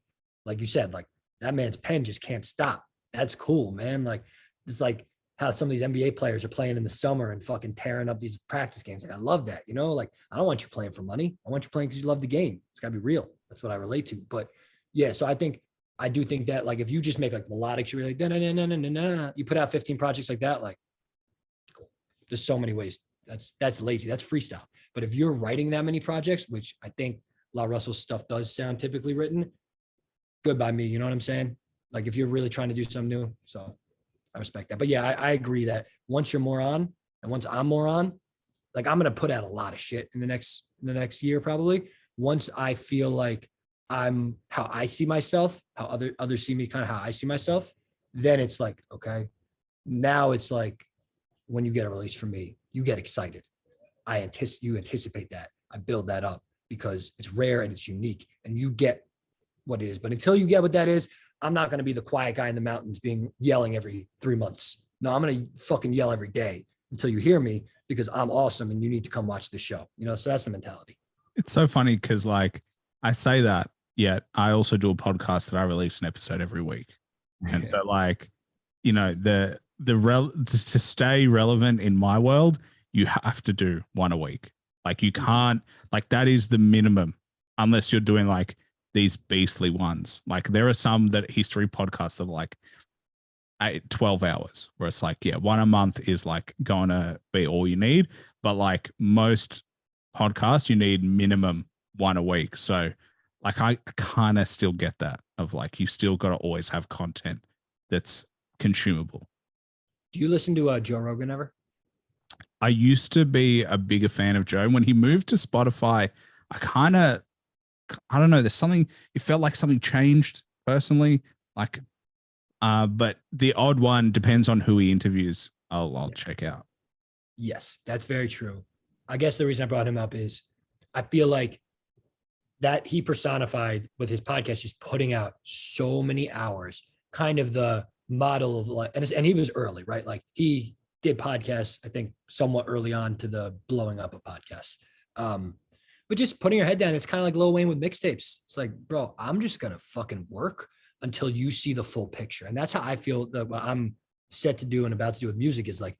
you said, like, that man's pen just can't stop. That's cool, man. Like, it's like how some of these NBA players are playing in the summer and fucking tearing up these practice games. Like, I love that, Like, I don't want you playing for money. I want you playing because you love the game. It's got to be real. That's what I relate to. But yeah, so I do think that, like, if you just make like melodic, you're like, na, you put out 15 projects like that, like, cool. There's so many ways. That's lazy. That's freestyle. But if you're writing that many projects, which I think LaRussell's stuff does sound typically written, good by me. You know what I'm saying? Like, if you're really trying to do something new. So I respect that. But yeah, I agree that once you're more on, and once I'm more on, like, I'm going to put out a lot of shit in the next year, probably. Once I feel like I'm how I see myself, how others see me, kind of how I see myself, then it's like, okay, now it's like, when you get a release from me, you get excited. You anticipate that. I build that up because it's rare and it's unique, and you get what it is. But until you get what that is, I'm not going to be the quiet guy in the mountains yelling every 3 months. No, I'm going to fucking yell every day until you hear me, because I'm awesome and you need to come watch this show. So that's the mentality. It's so funny because, like, I say that, yet I also do a podcast that I release an episode every week. And so, like, to stay relevant in my world, you have to do one a week. Like, you can't, like, that is the minimum, unless you're doing like these beastly ones. Like there are some that history podcasts of like 12 hours where it's like, yeah, one a month is like going to be all you need. But like most podcasts, you need minimum one a week. So like I kind of still get that of like, you still got to always have content that's consumable. Do you listen to Joe Rogan ever? I used to be a bigger fan of Joe. When he moved to Spotify, I don't know, there's something, it felt like something changed personally. Like, but the odd one depends on who he interviews. I'll check out. Yes, that's very true. I guess the reason I brought him up is I feel like that he personified with his podcast, just putting out so many hours, kind of the model of like, and he was early, right? Like he did podcasts, I think somewhat early on to the blowing up of podcasts. But just putting your head down, it's kind of like Lil Wayne with mixtapes. It's like, bro, I'm just going to fucking work until you see the full picture. And that's how I feel that what I'm set to do and about to do with music is like,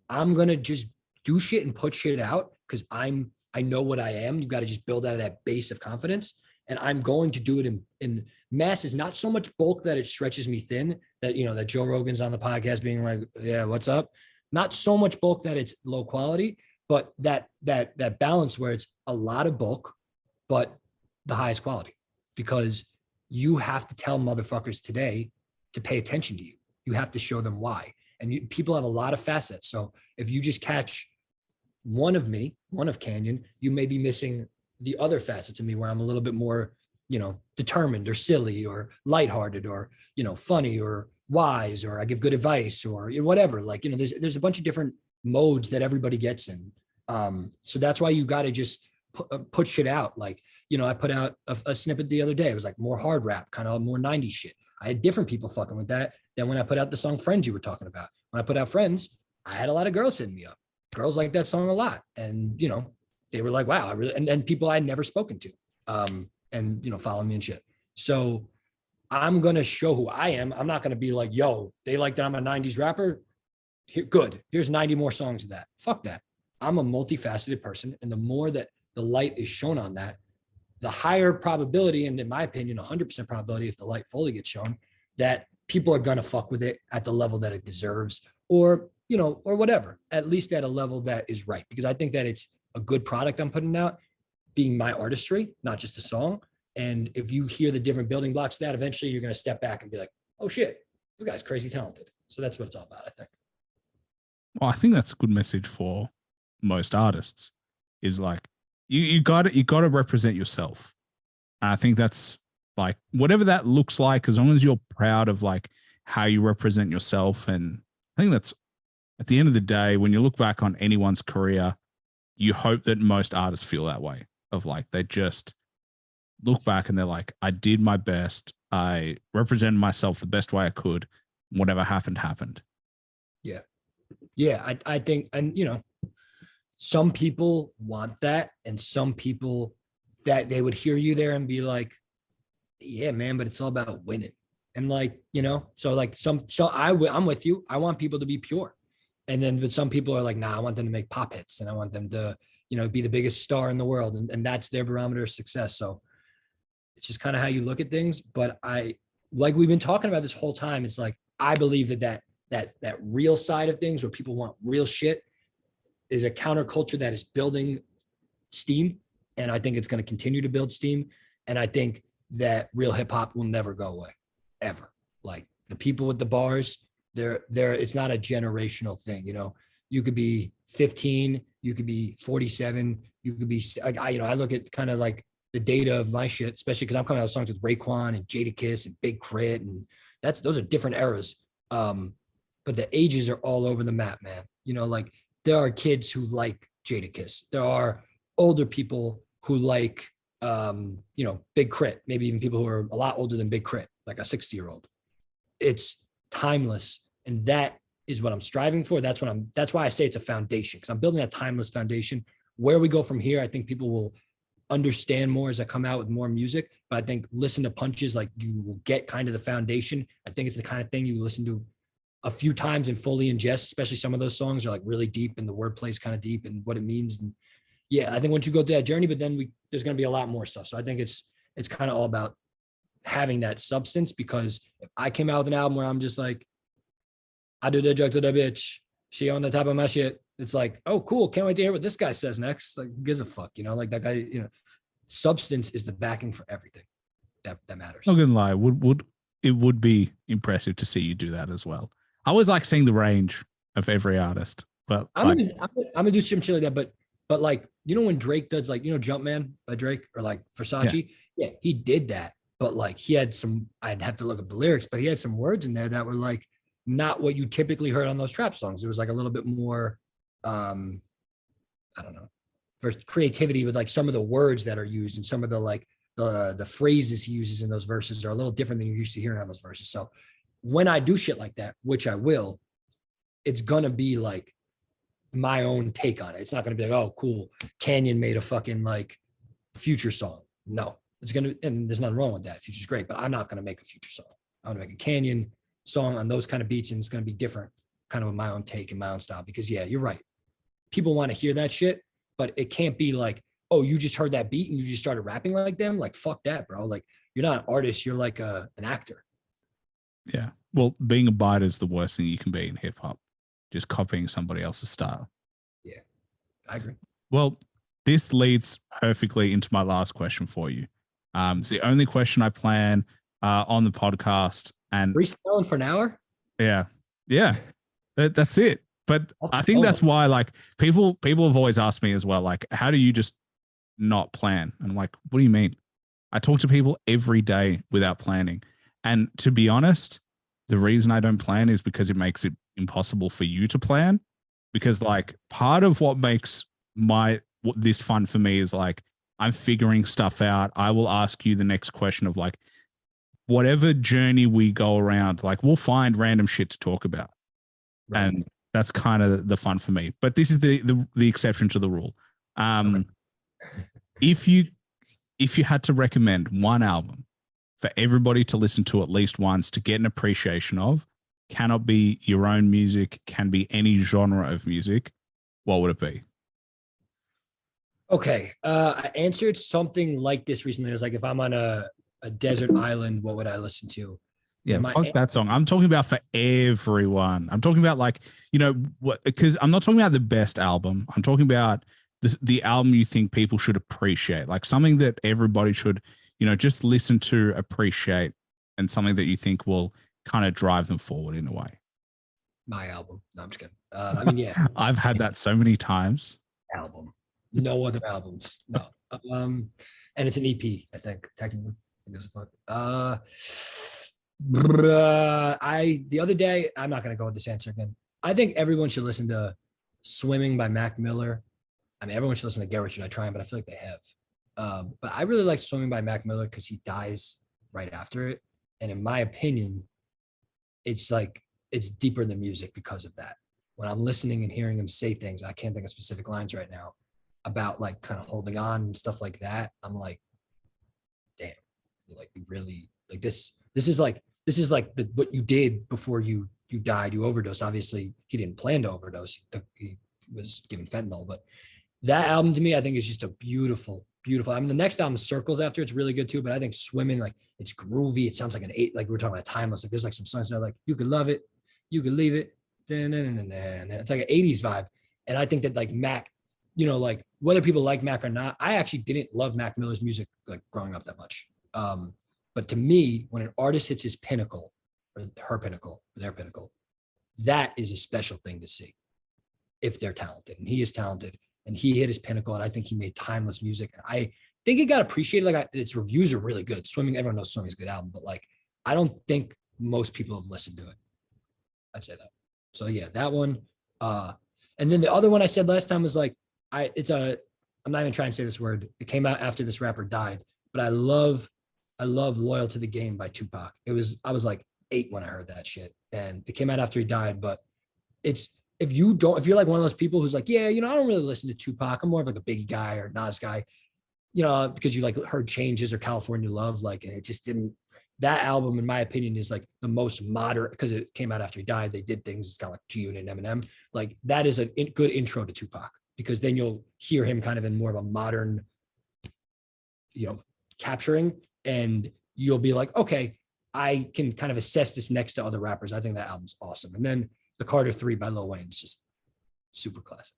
I'm going to just do shit and put shit out because I know what I am. You got to just build out of that base of confidence. And I'm going to do it in masses, not so much bulk that it stretches me thin, that, you know, that Joe Rogan's on the podcast being like, yeah, what's up? Not so much bulk that it's low quality, but that balance where it's a lot of bulk, but the highest quality, because you have to tell motherfuckers today to pay attention to you. You have to show them why. And people have a lot of facets. So if you just catch one of me, one of Canyon, you may be missing the other facets of me where I'm a little bit more, you know, determined or silly or lighthearted or, you know, funny or wise, or I give good advice or whatever. Like, you know, there's a bunch of different modes that everybody gets in. So that's why you got to just put shit out. Like, you know, I put out a snippet the other day. It was like more hard rap, kind of more 90s shit. I had different people fucking with that than when I put out the song Friends you were talking about. When I put out Friends, I had a lot of girls hitting me up. Girls like that song a lot. And, you know, they were like, wow, I really, and people I'd never spoken to, and, you know, follow me and shit. So I'm going to show who I am. I'm not going to be like, yo, they like that I'm a 90s rapper. Here, good. Here's 90 more songs of that. Fuck that. I'm a multifaceted person. And the more that the light is shown on that, the higher probability, and in my opinion, 100% probability, if the light fully gets shown, that people are going to fuck with it at the level that it deserves, or, you know, or whatever, at least at a level that is right. Because I think that it's a good product I'm putting out, being my artistry, not just a song. And if you hear the different building blocks of that, eventually you're going to step back and be like, oh shit, this guy's crazy talented. So that's what it's all about, I think. Well, I think that's a good message for most artists, is like, you got to represent yourself. And I think that's like, whatever that looks like, as long as you're proud of like how you represent yourself. And I think that's, at the end of the day, when you look back on anyone's career, you hope that most artists feel that way, of like, they just look back and they're like, I did my best. I represented myself the best way I could. Whatever happened, happened. Yeah. Yeah. I think, and, you know, some people want that, and some people that they would hear you there and be like, yeah, man, but it's all about winning. And like, you know, so like I'm with you. I want people to be pure. And then, but some people are like, nah, I want them to make pop hits, and I want them to, you know, be the biggest star in the world. And that's their barometer of success. So it's just kind of how you look at things. But like we've been talking about this whole time, it's like, I believe that real side of things, where people want real shit, is a counterculture that is building steam. And I think it's going to continue to build steam. And I think that real hip hop will never go away, ever. Like the people with the bars, it's not a generational thing. You know, you could be 15, you could be 47, you could be like, I look at kind of like the data of my shit, especially because I'm coming out with songs with Raekwon and Jadakiss and Big Crit, and those are different eras. But the ages are all over the map, man. You know, like there are kids who like Jadakiss. There are older people who like, you know, Big Crit, maybe even people who are a lot older than Big Crit, like a 60-year-old. It's timeless. And that is what I'm striving for. That's why I say it's a foundation, because I'm building that timeless foundation. Where we go from here, I think people will understand more as I come out with more music. But I think listen to punches, like you will get kind of the foundation. I think it's the kind of thing you listen to a few times and fully ingest, especially some of those songs are like really deep and the wordplay is kind of deep and what it means. And yeah, I think once you go through that journey, but then there's going to be a lot more stuff. So I think it's kind of all about having that substance, because if I came out with an album where I'm just like, I do the joke to the bitch, she on the top of my shit, it's like, oh, cool. Can't wait to hear what this guy says next. Like, who gives a fuck, you know, like that guy, you know, substance is the backing for everything that matters. Not gonna lie, it would be impressive to see you do that as well. I always like seeing the range of every artist, but I'm gonna do some shit like that, but like, you know, when Drake does, like, you know, Jumpman by Drake, or like Versace, yeah, he did that, but like he had some, I'd have to look up the lyrics, but he had some words in there that were like not what you typically heard on those trap songs. It was like a little bit more, I don't know, first creativity with like some of the words that are used, and some of the like the phrases he uses in those verses are a little different than you're used to hearing on those verses. So when I do shit like that, which I will, it's gonna be like my own take on it. It's not gonna be like, oh, cool, Canyon made a fucking like Future song. No, it's gonna, and there's nothing wrong with that. Future's great, but I'm not gonna make a Future song. I'm gonna make a Canyon song on those kind of beats, and it's gonna be different, kind of with my own take and my own style. Because yeah, you're right. People want to hear that shit, but it can't be like, oh, you just heard that beat and you just started rapping like them. Like, fuck that, bro. Like, you're not an artist. You're like an actor. Yeah. Well, being a biter is the worst thing you can be in hip hop. Just copying somebody else's style. Yeah, I agree. Well, this leads perfectly into my last question for you. It's the only question I plan on the podcast. And freestyling for an hour? Yeah. That's it. But I think that's why, like, people have always asked me as well, like, how do you just not plan? And I'm like, what do you mean? I talk to people every day without planning. And to be honest, the reason I don't plan is because it makes it impossible for you to plan. Because like part of what makes this fun for me is like, I'm figuring stuff out. I will ask you the next question of like, whatever journey we go around, like we'll find random shit to talk about. Right. And that's kind of the fun for me. But this is the exception to the rule. Okay. If you had to recommend one album for everybody to listen to at least once to get an appreciation of, cannot be your own music, can be any genre of music, what would it be? Okay. I answered something like this recently. It was like, if I'm on a desert island, what would I listen to? Yeah, fuck that song. I'm talking about for everyone. I'm talking about like, you know, because I'm not talking about the best album. I'm talking about the album you think people should appreciate, like something that everybody should, you know, just listen to, appreciate, and something that you think will kind of drive them forward in a way. My album. No, I'm just kidding. I mean, yeah. I've had that so many times. Album. No other albums. No. And it's an EP, I think, technically. The other day, I'm not gonna go with this answer again. I think everyone should listen to Swimming by Mac Miller. I mean, everyone should listen to Get Rich or Die Trying, but I feel like they have. But I really like Swimming by Mac Miller because he dies right after it. And in my opinion, it's like, it's deeper than music because of that. When I'm listening and hearing him say things, I can't think of specific lines right now about like kind of holding on and stuff like that. I'm like, damn, like we really like this. This is like what you did before you died. You overdosed. Obviously, he didn't plan to overdose. He was given fentanyl. But that album to me, I think, is just a beautiful. I mean, the next album, Circles, after, it's really good too. But I think Swimming, like, it's groovy. It sounds like like we were talking about timeless. Like there's like some songs that are like, you could love it, you could leave it. It's like an 80s vibe. And I think that like Mac, you know, like whether people like Mac or not, I actually didn't love Mac Miller's music like growing up that much. But to me, when an artist hits his pinnacle, or her pinnacle, or their pinnacle, that is a special thing to see if they're talented. And he is talented, and he hit his pinnacle, and I think he made timeless music. And I think it got appreciated. Like its reviews are really good. Swimming, everyone knows Swimming is a good album, but like I don't think most people have listened to it. I'd say that. So yeah, that one. And then the other one I said last time was like, I'm not even trying to say this word. It came out after this rapper died, but I love Loyal to the Game by Tupac. I was like 8 when I heard that shit, and it came out after he died. But it's, if you're like one of those people who's like, yeah, you know, I don't really listen to Tupac. I'm more of like a Biggie guy or Nas guy, you know, because you like heard Changes or California Love, like, and it just didn't. That album, in my opinion, is like the most modern because it came out after he died. They did things. It's kind of like G-Unit and Eminem. Like that is a good intro to Tupac, because then you'll hear him kind of in more of a modern, you know, capturing. And you'll be like, okay, I can kind of assess this next to other rappers. I think that album's awesome. And then the Carter 3 by Lil Wayne is just super classic.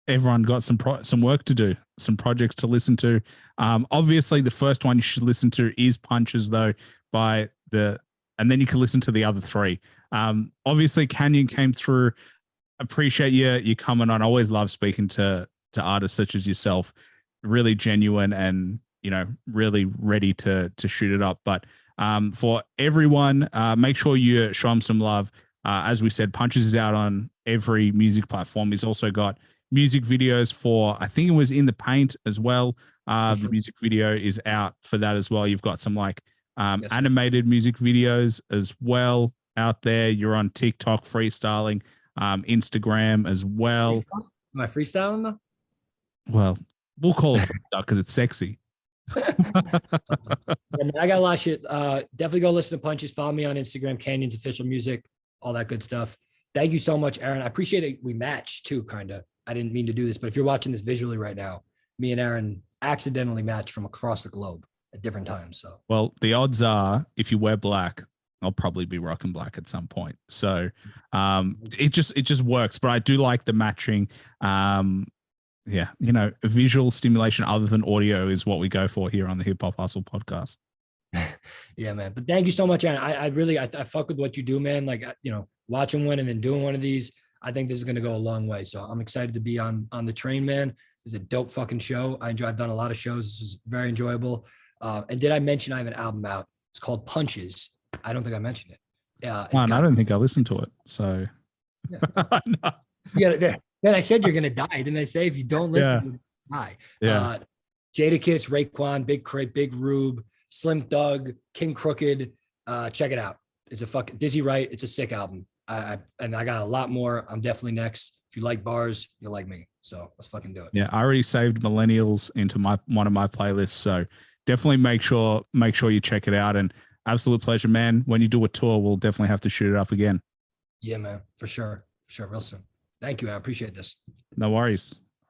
Everyone got some work to do, some projects to listen to. Obviously, the first one you should listen to is Punches, though, and then you can listen to the other 3. Obviously, Kanye came through. Appreciate you coming on. I always love speaking to artists such as yourself. Really genuine and, you know, really ready to shoot it up. But for everyone, make sure you show them some love. As we said, Punches is out on every music platform. He's also got music videos for, I think it was In the Paint as well. The music video is out for that as well. You've got some like animated music videos as well out there. You're on TikTok freestyling, Instagram as well. Am I freestyling though? Well, we'll call it freestyle because it's sexy. Yeah, man, I got a lot of shit. Definitely go listen to Punches. Follow me on Instagram, Canyon's Official Music, all that good stuff. Thank you so much, Aaron. I appreciate it. We matched too, kind of. I didn't mean to do this, but if you're watching this visually right now, me and Aaron accidentally matched from across the globe at different times. So, well, the odds are if you wear black, I'll probably be rocking black at some point. So, it just works. But I do like the matching. Yeah, you know, visual stimulation other than audio is what we go for here on the Hip Hop Hustle podcast. Yeah, man. But thank you so much, Aaron. I really fuck with what you do, man. Like, you know, watching one and then doing one of these, I think this is going to go a long way. So I'm excited to be on the train, man. It's a dope fucking show. I've done a lot of shows. This is very enjoyable. And did I mention I have an album out? It's called Punches. I don't think I mentioned it. Yeah. I don't think I listened to it. So yeah. No. Yeah. Then I said you're gonna die. Didn't I say if you don't listen, you die? Yeah. Jadakiss, Raekwon, Big Crit, Big Rube, Slim Thug, King Crooked. Check it out. It's a fucking Dizzy Wright. It's a sick album. I got a lot more. I'm definitely next. If you like bars, you'll like me. So let's fucking do it. Yeah, I already saved Millennials into one of my playlists. So definitely make sure you check it out. And absolute pleasure, man. When you do a tour, we'll definitely have to shoot it up again. Yeah, man. For sure. Real soon. Thank you. I appreciate this. No worries.